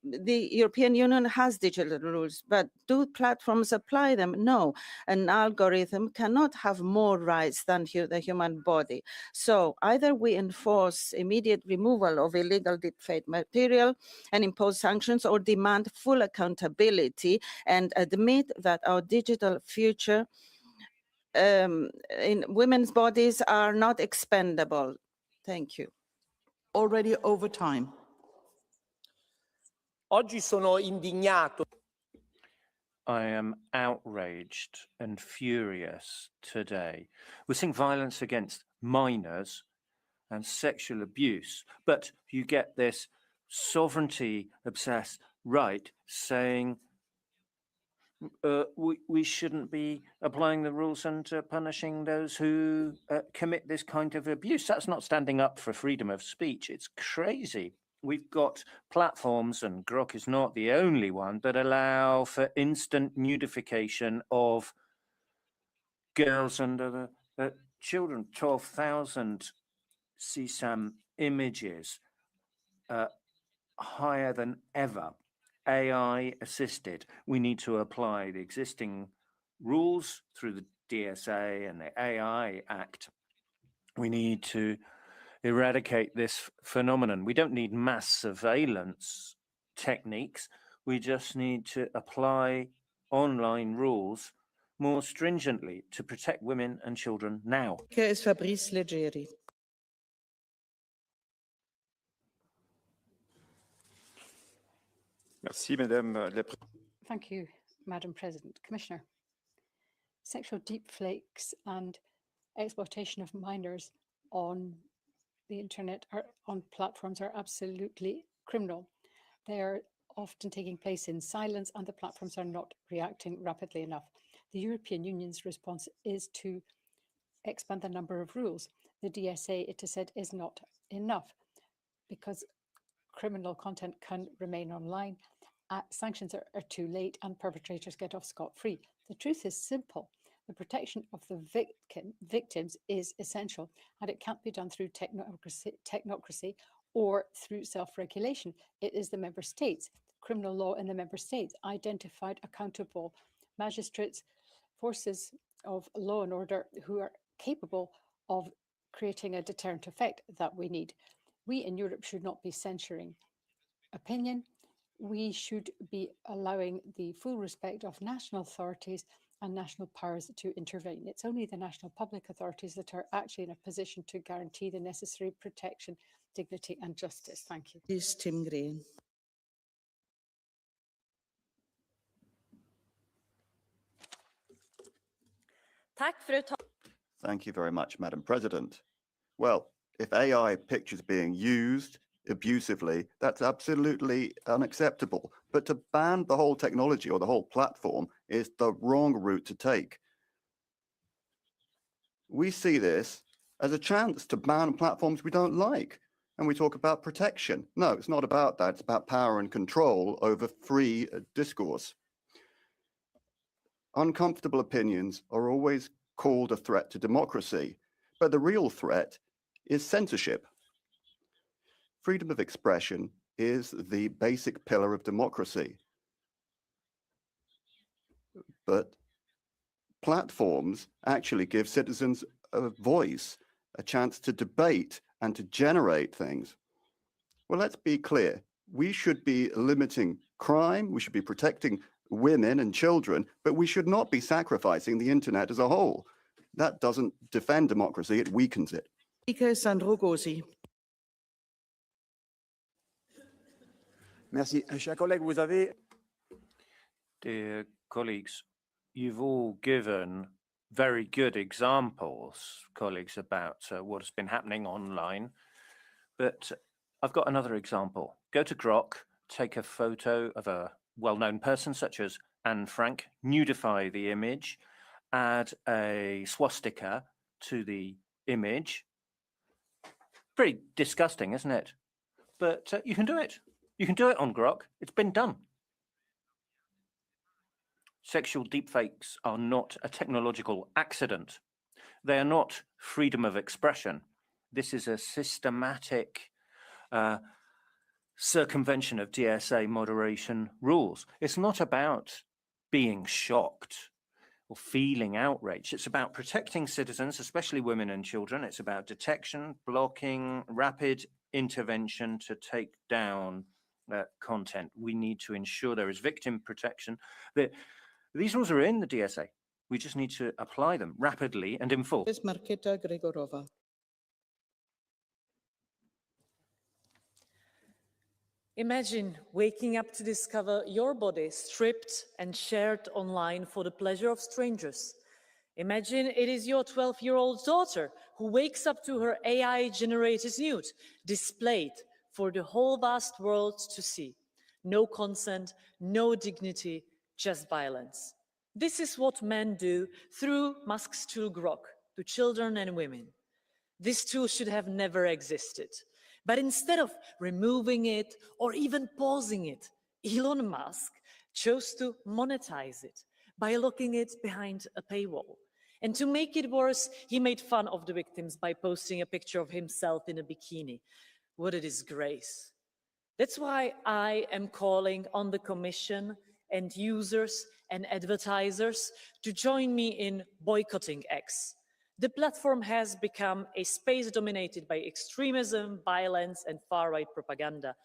The European Union has digital rules, but do platforms apply them? No. An algorithm cannot have more rights than the human body. So either we enforce immediate removal of illegal deepfake material and impose sanctions, or demand full accountability and admit that our digital future in women's bodies are not expendable. Thank you. Already over time. Oggi sono indignato. I am outraged and furious today. We're seeing violence against minors and sexual abuse. But you get this sovereignty-obsessed right saying we shouldn't be applying the rules and punishing those who commit this kind of abuse. That's not standing up for freedom of speech. It's crazy. We've got platforms, and Grok is not the only one, that allow for instant nudification of girls and other children. 12,000 CSAM images, higher than ever. AI assisted. We need to apply the existing rules through the DSA and the AI Act. We need to eradicate this phenomenon. We don't need mass surveillance techniques. We just need to apply online rules more stringently to protect women and children now. Is Fabrice Leggeri. Thank you, Madam President. Commissioner, sexual deepfakes and exploitation of minors on the internet or on platforms are absolutely criminal. They are often taking place in silence and the platforms are not reacting rapidly enough. The European Union's response is to expand the number of rules. The DSA, it is said, is not enough because criminal content can remain online. Sanctions are too late and perpetrators get off scot-free. The truth is simple. The protection of the victims is essential, and it can't be done through technocracy or through self-regulation. It is the member states, criminal law in the member states, identified, accountable magistrates, forces of law and order who are capable of creating a deterrent effect that we need. We in Europe should not be censoring opinion. We should be allowing the full respect of national authorities and national powers to intervene. It's only the national public authorities that are actually in a position to guarantee the necessary protection, dignity and justice. Thank you. Is Tim Green. Thank you very much, Madam President. Well, if AI pictures being used abusively, that's absolutely unacceptable. But to ban the whole technology or the whole platform is the wrong route to take. We see this as a chance to ban platforms we don't like. And we talk about protection. No, it's not about that. It's about power and control over free discourse. Uncomfortable opinions are always called a threat to democracy, but the real threat is censorship. Freedom of expression is the basic pillar of democracy. But platforms actually give citizens a voice, a chance to debate and to generate things. Well, let's be clear. We should be limiting crime. We should be protecting women and children, but we should not be sacrificing the internet as a whole. That doesn't defend democracy, it weakens it. Sandro Gozzi. Merci. Chers collègues, vous avez... Dear colleagues, you've all given very good examples, colleagues, about what has been happening online. But I've got another example. Go to Grok, take a photo of a well-known person such as Anne Frank, nudify the image, add a swastika to the image. Pretty disgusting, isn't it? But you can do it. You can do it on Grok. It's been done. Sexual deepfakes are not a technological accident. They are not freedom of expression. This is a systematic circumvention of DSA moderation rules. It's not about being shocked or feeling outraged. It's about protecting citizens, especially women and children. It's about detection, blocking, rapid intervention to take down content. We need to ensure there is victim protection. These rules are in the DSA. We just need to apply them rapidly and in full. Marketa Gregorova. Imagine waking up to discover your body stripped and shared online for the pleasure of strangers. Imagine it is your 12-year-old daughter who wakes up to her AI-generated nude, displayed for the whole vast world to see. No consent, no dignity, just violence. This is what men do through Musk's tool Grok to children and women. This tool should have never existed. But instead of removing it or even pausing it, Elon Musk chose to monetize it by locking it behind a paywall. And to make it worse, he made fun of the victims by posting a picture of himself in a bikini. What a disgrace. That's why I am calling on the Commission and users and advertisers to join me in boycotting X. The platform has become a space dominated by extremism, violence, and far-right propaganda.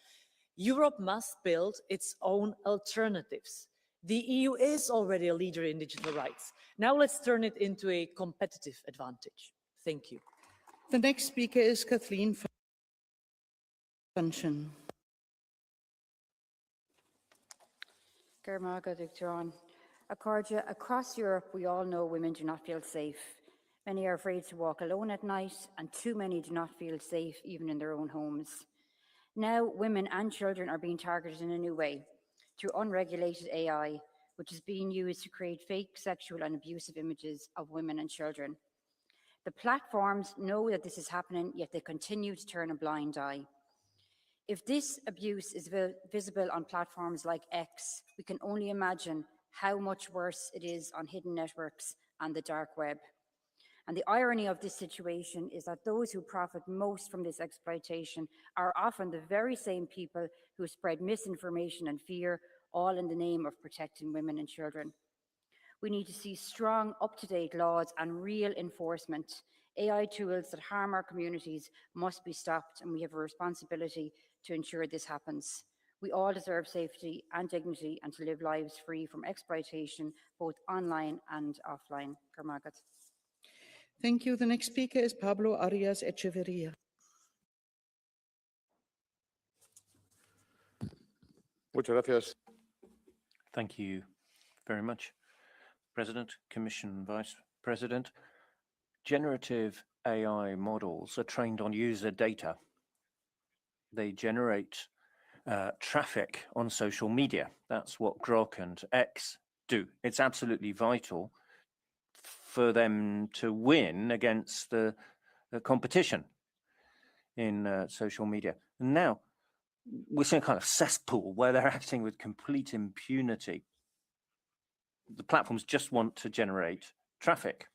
Europe must build its own alternatives. The EU is already a leader in digital rights. Now let's turn it into a competitive advantage. Thank you. The next speaker is Kathleen Funchen. Across Europe, we all know women do not feel safe. Many are afraid to walk alone at night, and too many do not feel safe even in their own homes. Now, women and children are being targeted in a new way through unregulated AI, which is being used to create fake sexual and abusive images of women and children. The platforms know that this is happening, yet they continue to turn a blind eye. If this abuse is visible on platforms like X, we can only imagine how much worse it is on hidden networks and the dark web. And the irony of this situation is that those who profit most from this exploitation are often the very same people who spread misinformation and fear, all in the name of protecting women and children. We need to see strong, up-to-date laws and real enforcement. AI tools that harm our communities must be stopped, and we have a responsibility to ensure this happens. We all deserve safety and dignity and to live lives free from exploitation, both online and offline. Kermagat. Thank you. The next speaker is Pablo Arias Echeverria. Muchas gracias. Thank you very much, President, Commission, Vice President. Generative AI models are trained on user data. They generate traffic on social media. That's what Grok and X do. It's absolutely vital for them to win against the competition in social media. And now we're seeing a kind of cesspool where they're acting with complete impunity. The platforms just want to generate traffic.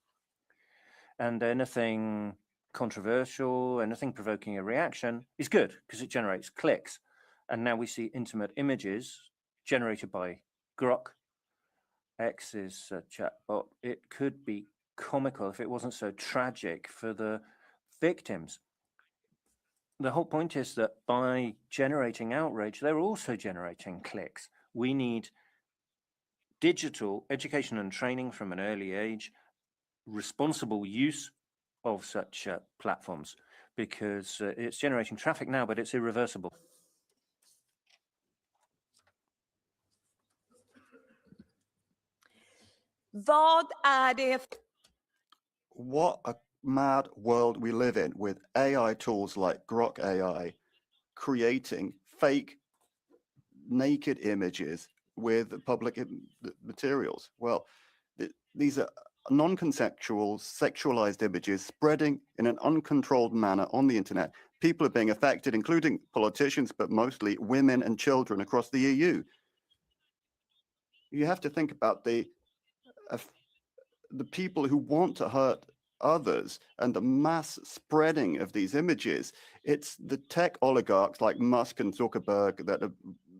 And anything controversial, anything provoking a reaction is good because it generates clicks. And now we see intimate images generated by Grok. X's chatbot. It could be comical if it wasn't so tragic for the victims. The whole point is that by generating outrage, they're also generating clicks. We need digital education and training from an early age, responsible use of such platforms, because it's generating traffic now, but it's irreversible. What a mad world we live in with AI tools like Grok AI creating fake naked images with public materials. Well, these are non-consensual, sexualized images spreading in an uncontrolled manner on the internet. People are being affected, including politicians, but mostly women and children across the EU. You have to think about the people who want to hurt others and the mass spreading of these images. It's the tech oligarchs like Musk and Zuckerberg that are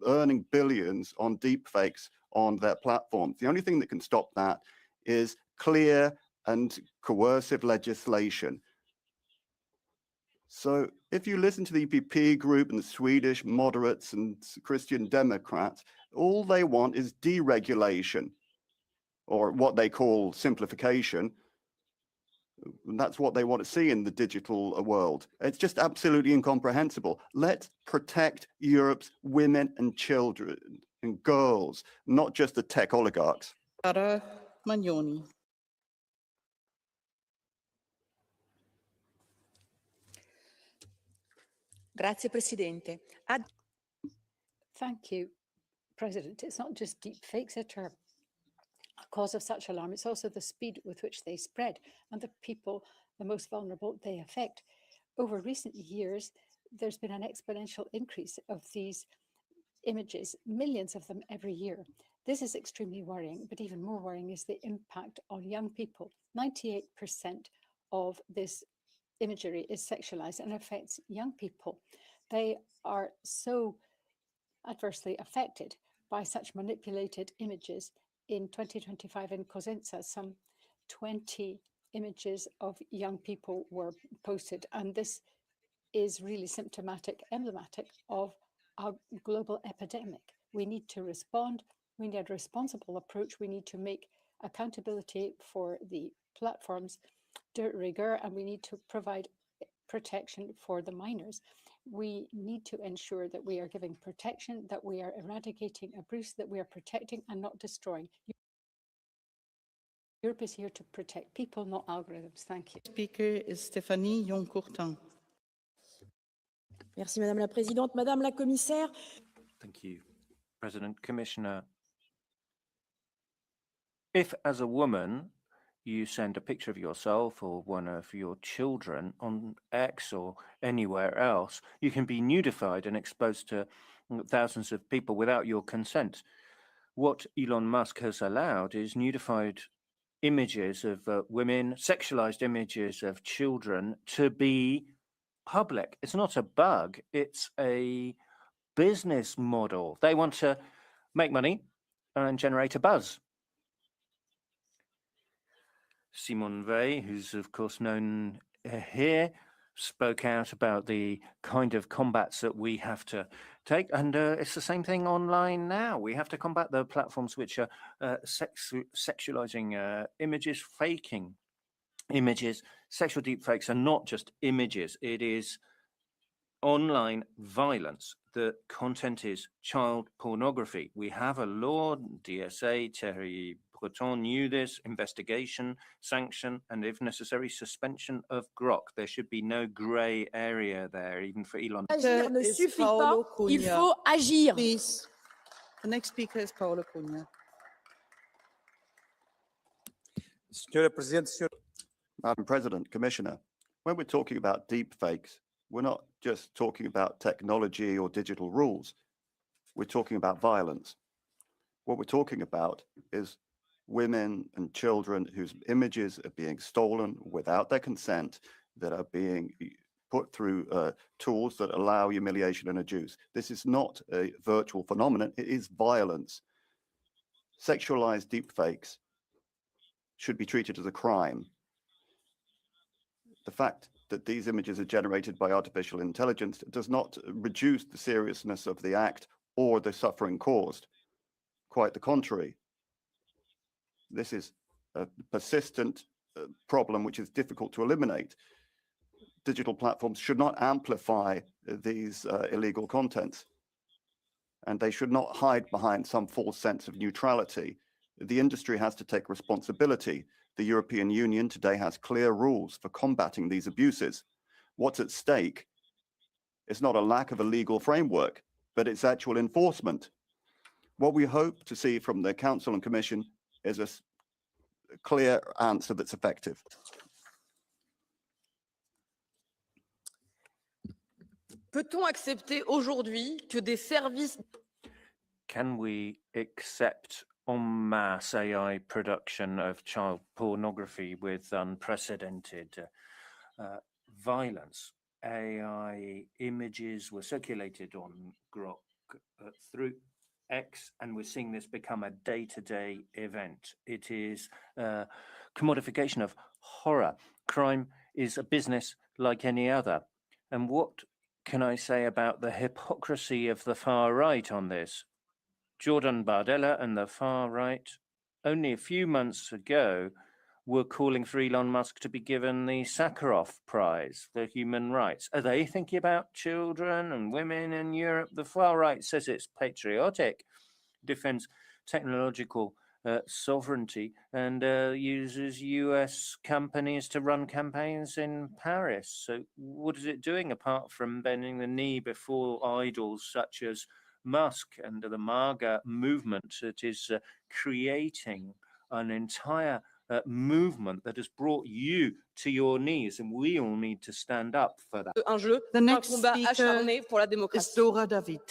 earning billions on deepfakes on their platforms. The only thing that can stop that is clear and coercive legislation. So if you listen to the EPP group and the Swedish moderates and Christian Democrats, all they want is deregulation, or what they call simplification. And that's what they want to see in the digital world. It's just absolutely incomprehensible. Let's protect Europe's women and children and girls, not just the tech oligarchs. Sara Magnoni. Grazie, Presidente. Thank you, President. It's not just deepfakes that are a cause of such alarm, it's also the speed with which they spread and the people, the most vulnerable, they affect. Over recent years, there's been an exponential increase of these images, millions of them every year. This is extremely worrying, but even more worrying is the impact on young people. 98% of this imagery is sexualized and affects young people. They are so adversely affected by such manipulated images. In 2025 in Cosenza, some 20 images of young people were posted, and this is really symptomatic, emblematic of a global epidemic. We need to respond. We need a responsible approach. We need to make accountability for the platforms de rigueur, and we need to provide protection for the minors. We need to ensure that we are giving protection, that we are eradicating abuse, that we are protecting and not destroying. Europe is here to protect people, not algorithms. Thank you. Speaker is Stéphanie Yon-Courtin. Merci Madame la Présidente. Madame la Commissaire. Thank you, President. Commissioner, if as a woman you send a picture of yourself or one of your children on X or anywhere else, you can be nudified and exposed to thousands of people without your consent. What Elon Musk has allowed is nudified images of women, sexualized images of children to be public. It's not a bug, it's a business model. They want to make money and generate a buzz. Simone Weil, who's of course known here, spoke out about the kind of combats that we have to take, and it's the same thing online now. We have to combat the platforms which are sexualizing images, faking images. Sexual deepfakes are not just images, it is online violence. The content is child pornography. We have a law, DSA, Thierry Breton knew this, investigation, sanction, and if necessary, suspension of Grok. There should be no gray area there, even for Elon. Agir ne suffit pas, il faut agir. Please. The next speaker is Paolo Cunha. Madam President, Commissioner, when we're talking about deepfakes, we're not just talking about technology or digital rules. We're talking about violence. What we're talking about is women and children whose images are being stolen without their consent, that are being put through tools that allow humiliation and abuse. This is not a virtual phenomenon, it is violence. Sexualized deepfakes should be treated as a crime. The fact that these images are generated by artificial intelligence does not reduce the seriousness of the act or the suffering caused. Quite the contrary. This is a persistent problem which is difficult to eliminate. Digital platforms should not amplify these illegal contents, and they should not hide behind some false sense of neutrality. The industry has to take responsibility. The European Union today has clear rules for combating these abuses. What's at stake is not a lack of a legal framework, but its actual enforcement. What we hope to see from the Council and Commission is a clear answer that's effective. Peut-on accepter aujourd'hui que des services... Can we accept en masse AI production of child pornography with unprecedented violence? AI images were circulated on Grok through X, and we're seeing this become a day-to-day event. It is commodification of horror. Crime is a business like any other. And what can I say about the hypocrisy of the far right on this? Jordan Bardella and the far right, only a few months ago, were calling for Elon Musk to be given the Sakharov Prize for human rights. Are they thinking about children and women in Europe? The far right says it's patriotic, defends technological sovereignty and uses US companies to run campaigns in Paris. So what is it doing apart from bending the knee before idols such as Musk and the MAGA movement that is creating an entire movement that has brought you to your knees, and we all need to stand up for that. Un jeu, The un next combat speaker acharné pour la is démocratie. Dora David.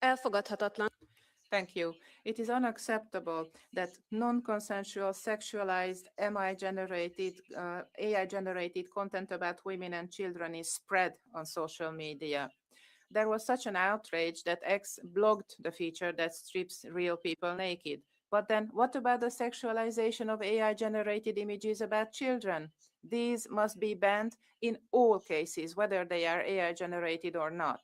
Elfogadhatatlan. Thank you. It is unacceptable that non-consensual, sexualized, AI-generated content about women and children is spread on social media. There was such an outrage that X blocked the feature that strips real people naked. But then what about the sexualization of AI-generated images about children? These must be banned in all cases, whether they are AI-generated or not.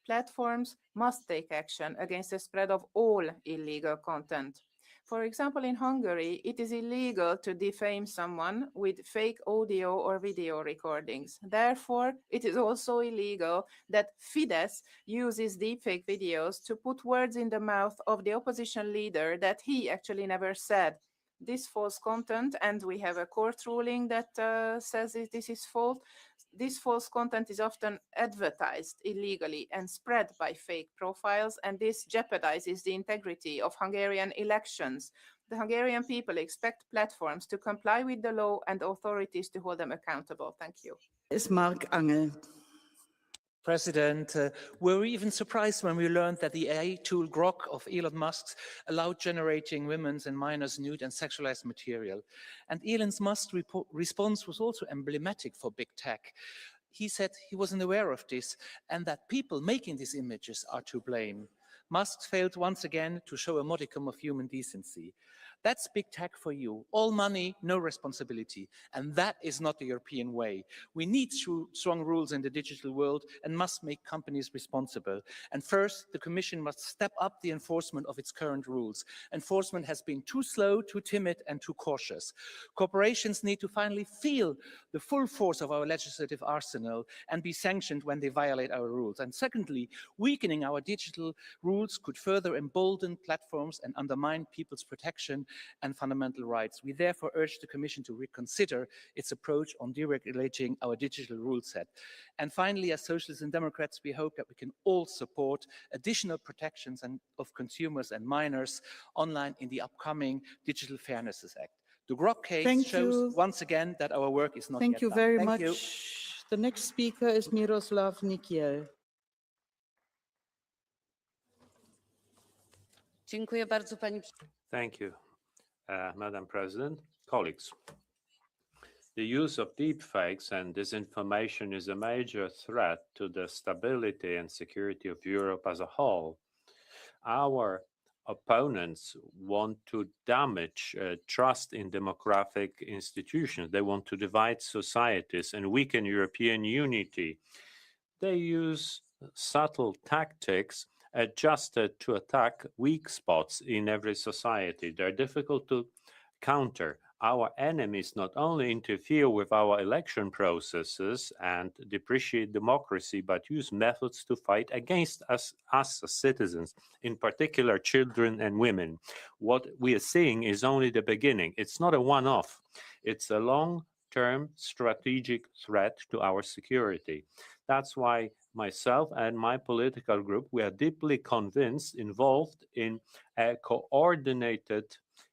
Platforms must take action against the spread of all illegal content. For example, in Hungary, it is illegal to defame someone with fake audio or video recordings. Therefore, it is also illegal that Fidesz uses deepfake videos to put words in the mouth of the opposition leader that he actually never said. This false content, and we have a court ruling that says this is false. This false content is often advertised illegally and spread by fake profiles, and this jeopardizes the integrity of Hungarian elections. The Hungarian people expect platforms to comply with the law and authorities to hold them accountable. Thank you. Is Mark Angel. President, we were even surprised when we learned that the AI tool Grok of Elon Musk allowed generating women's and minors' nude and sexualized material. And Elon Musk's response was also emblematic for big tech. He said he wasn't aware of this and that people making these images are to blame. Musk failed once again to show a modicum of human decency. That's big tech for you. All money, no responsibility. And that is not the European way. We need strong rules in the digital world and must make companies responsible. And first, the Commission must step up the enforcement of its current rules. Enforcement has been too slow, too timid, and too cautious. Corporations need to finally feel the full force of our legislative arsenal and be sanctioned when they violate our rules. And secondly, weakening our digital rules could further embolden platforms and undermine people's protection and fundamental rights. We therefore urge the Commission to reconsider its approach on deregulating our digital rule set. And finally, as Socialists and Democrats, we hope that we can all support additional protections of consumers and minors online in the upcoming Digital Fairnesses Act. The Grok case shows once again that our work is not yet done. Thank you very much. You. The next speaker is Miroslav Nikiel. Thank you, Madam President. Colleagues, the use of deepfakes and disinformation is a major threat to the stability and security of Europe as a whole. Our opponents want to damage trust in democratic institutions. They want to divide societies and weaken European unity. They use subtle tactics adjusted to attack weak spots in every society. They're difficult to counter. Our enemies not only interfere with our election processes and depreciate democracy, but use methods to fight against us as citizens, in particular children and women. What we are seeing is only the beginning. It's not a one-off. It's a long-term strategic threat to our security. That's why myself and my political group, we are deeply convinced, involved in a coordinated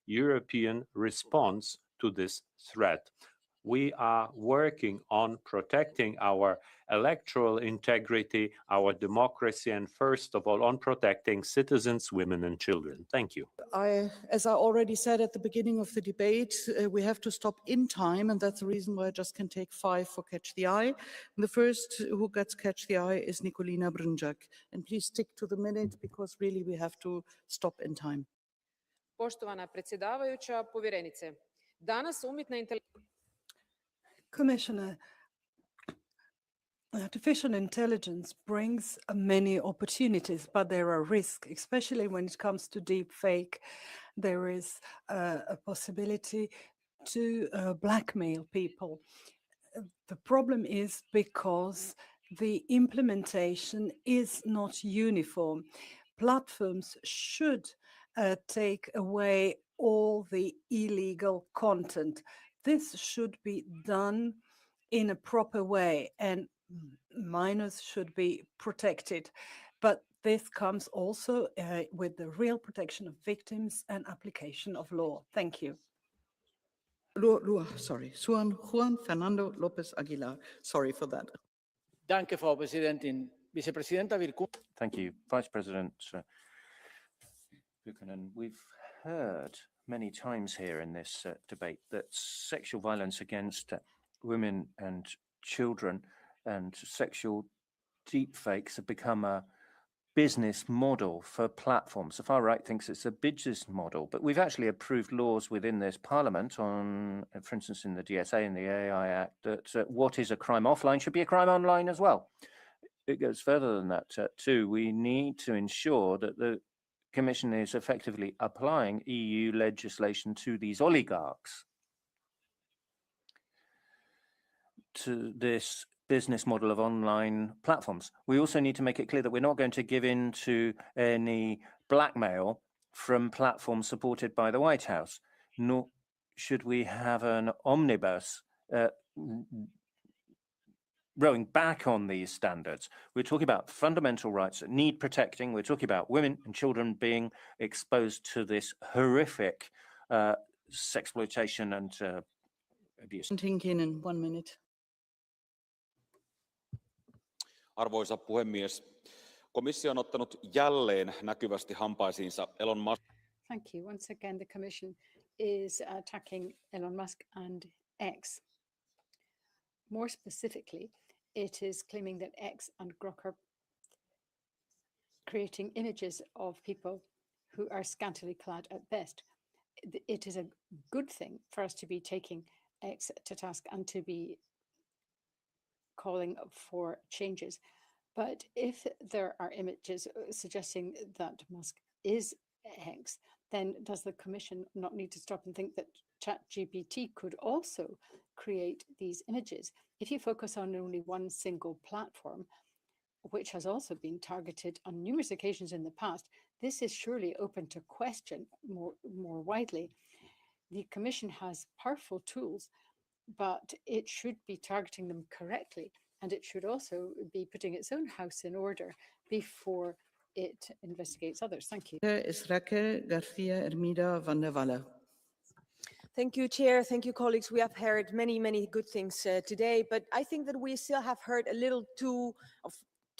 European response to this threat. We are working on protecting our electoral integrity, our democracy, and first of all, on protecting citizens, women, and children. Thank you. As I already said at the beginning of the debate, we have to stop in time, and that's the reason why I just can take 5 for Catch the Eye. And the first who gets Catch the Eye is Nikolina Brnjak. And please stick to the minute, because really we have to stop in time. Poštovana predsjedavajuća, povjerenice, danas umjetna inteligencija. Commissioner, artificial intelligence brings many opportunities, but there are risks, especially when it comes to deep fake. There is a possibility to blackmail people. the problem is because the implementation is not uniform. Platforms should take away all the illegal content. This should be done in a proper way, and minors should be protected. But this comes also with the real protection of victims and application of law. Thank you. Juan Fernando López Aguilar. Sorry for that. Danke, Frau Präsidentin. Vicepräsidenta Virkkunen. Thank you, Vice President Buchanan. We've heard many times here in this debate that sexual violence against women and children and sexual deepfakes have become a business model for platforms. The far right thinks it's a business model, but we've actually approved laws within this parliament on, for instance, in the DSA and the AI Act, that what is a crime offline should be a crime online as well. It goes further than that too. We need to ensure that the Commission is effectively applying EU legislation to these oligarchs, to this business model of online platforms. We also need to make it clear that we're not going to give in to any blackmail from platforms supported by the White House, nor should we have an omnibus rowing back on these standards. We're talking about fundamental rights that need protecting. We're talking about women and children being exposed to this horrific sexploitation and abuse. In 1 minute. Arvoisa puhemies, komissio on ottanut jälleen näkyvästi hampaisiinsa Elon Musk. Thank you. Once again, the Commission is attacking Elon Musk and X. More specifically, it is claiming that X and Grok are creating images of people who are scantily clad at best. It is a good thing for us to be taking X to task and to be calling for changes. But if there are images suggesting that Musk is X, then does the Commission not need to stop and think that ChatGPT could also create these images? If you focus on only one single platform, which has also been targeted on numerous occasions in the past, this is surely open to question more widely. The Commission has powerful tools, but it should be targeting them correctly, and it should also be putting its own house in order before it investigates others. Thank you. Is Raquel García Hermida van der Walle. Thank you, Chair. Thank you, colleagues. We have heard many good things today, but I think that we still have heard a little too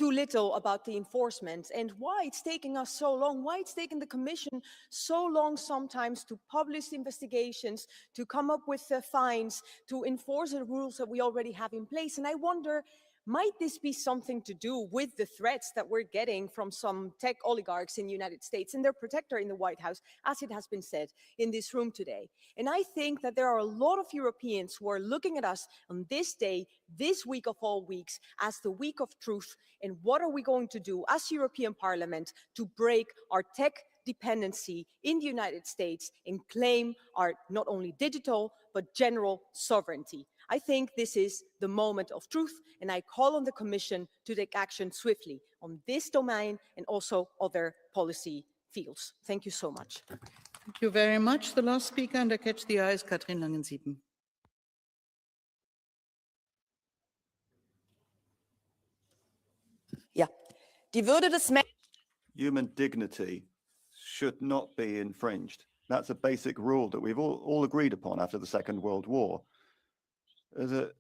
little about the enforcement and why it's taking us so long, why it's taking the Commission so long sometimes to publish investigations, to come up with fines, to enforce the rules that we already have in place. And I wonder, might this be something to do with the threats that we're getting from some tech oligarchs in the United States and their protector in the White House, as it has been said in this room today? And I think that there are a lot of Europeans who are looking at us on this day, this week of all weeks, as the week of truth. And what are we going to do as European Parliament to break our tech dependency in the United States and claim our not only digital, but general sovereignty? I think this is the moment of truth, and I call on the Commission to take action swiftly on this domain and also other policy fields. Thank you so much. Thank you very much. The last speaker under Catch the Eye is Katrin Langensieben. Ja, die Würde des Menschen. Human dignity should not be infringed. That's a basic rule that we've all agreed upon after the Second World War. That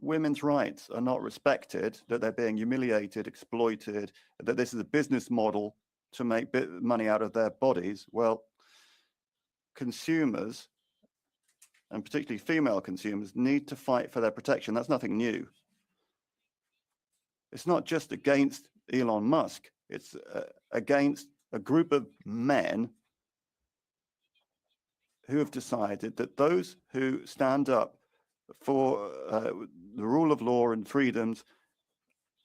women's rights are not respected, that they're being humiliated, exploited, that this is a business model to make money out of their bodies. Well, consumers, and particularly female consumers, need to fight for their protection. That's nothing new. It's not just against Elon Musk, it's against a group of men who have decided that those who stand up for the rule of law and freedoms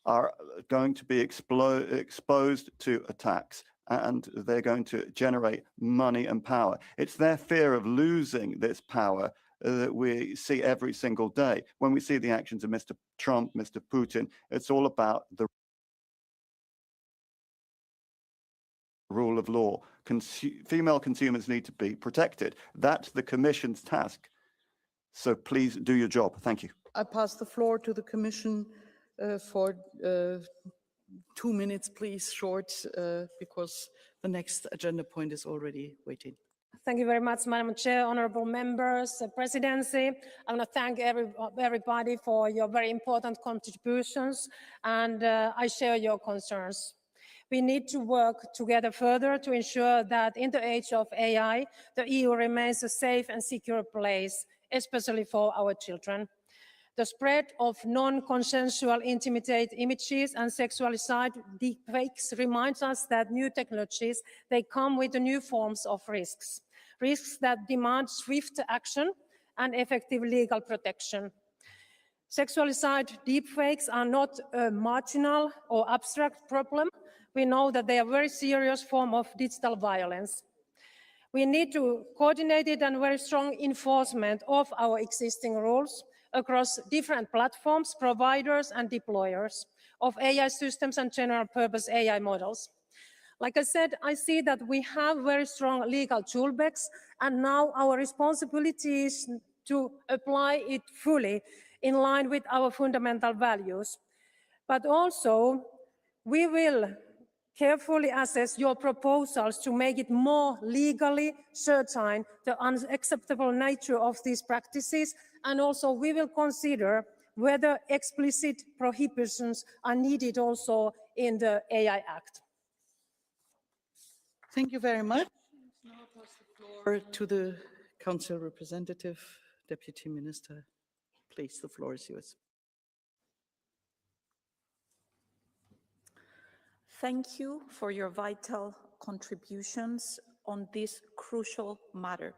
are going to be exposed to attacks, and they're going to generate money and power. It's their fear of losing this power that we see every single day. When we see the actions of Mr. Trump, Mr. Putin, it's all about the rule of law. Female consumers need to be protected. That's the Commission's task. So please do your job. Thank you. I pass the floor to the Commission for 2 minutes, please, short, because the next agenda point is already waiting. Thank you very much, Madam Chair, honorable members, Presidency. I want to thank everybody for your very important contributions, and I share your concerns. We need to work together further to ensure that in the age of AI, the EU remains a safe and secure place, especially for our children. The spread of non-consensual intimate images and sexualized deepfakes reminds us that new technologies, they come with new forms of risks that demand swift action and effective legal protection. Sexualized deepfakes are not a marginal or abstract problem. We know that they are a very serious form of digital violence. We need to coordinated and very strong enforcement of our existing rules across different platforms, providers and deployers of AI systems and general purpose AI models. Like I said, I see that we have very strong legal toolbox, and now our responsibility is to apply it fully in line with our fundamental values. But also, we will carefully assess your proposals to make it more legally certain the unacceptable nature of these practices, and also we will consider whether explicit prohibitions are needed also in the AI Act. Thank you very much. Now I pass the floor to the Council representative, Deputy Minister. Please, the floor is yours. Thank you for your vital contributions on this crucial matter.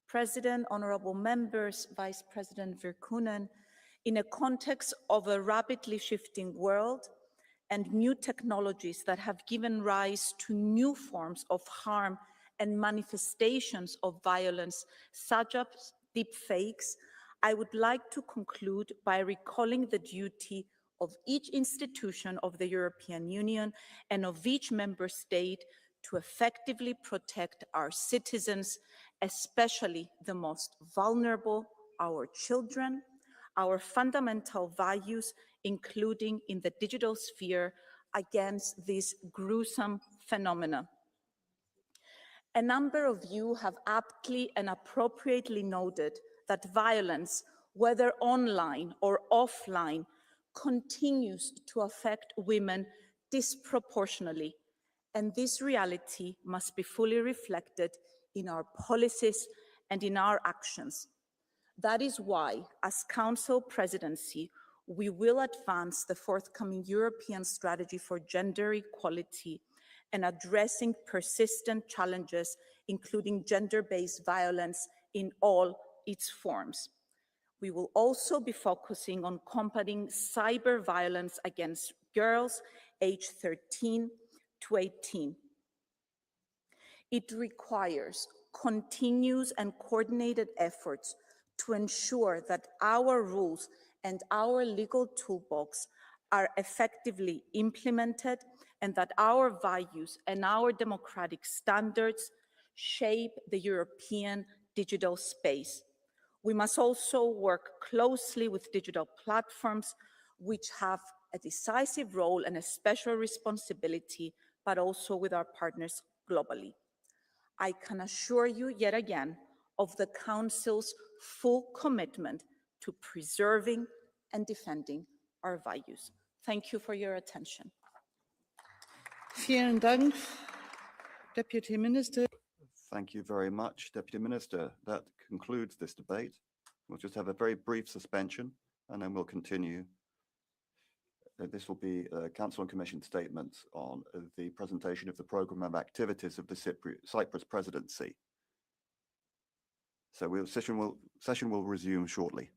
President, honorable members, Vice President Virkkunen, in a context of a rapidly shifting world and new technologies that have given rise to new forms of harm and manifestations of violence, such as deepfakes, I would like to conclude by recalling the duty of each institution of the European Union and of each member state to effectively protect our citizens, especially the most vulnerable, our children, our fundamental values, including in the digital sphere, against this gruesome phenomena. A number of you have aptly and appropriately noted that violence, whether online or offline, continues to affect women disproportionately, and this reality must be fully reflected in our policies and in our actions. That is why, as Council Presidency, we will advance the forthcoming European strategy for gender equality and addressing persistent challenges, including gender-based violence in all its forms. We will also be focusing on combating cyber violence against girls aged 13 to 18. It requires continuous and coordinated efforts to ensure that our rules and our legal toolbox are effectively implemented and that our values and our democratic standards shape the European digital space. We must also work closely with digital platforms which have a decisive role and a special responsibility, but also with our partners globally. I can assure you yet again of the Council's full commitment to preserving and defending our values. Thank you for your attention. Vielen Dank, Deputy Minister. Thank you very much, Deputy Minister. That concludes this debate. We'll just have a very brief suspension and then we'll continue. This will be Council and Commission statements on the presentation of the programme of activities of the Cyprus presidency. So session will resume shortly.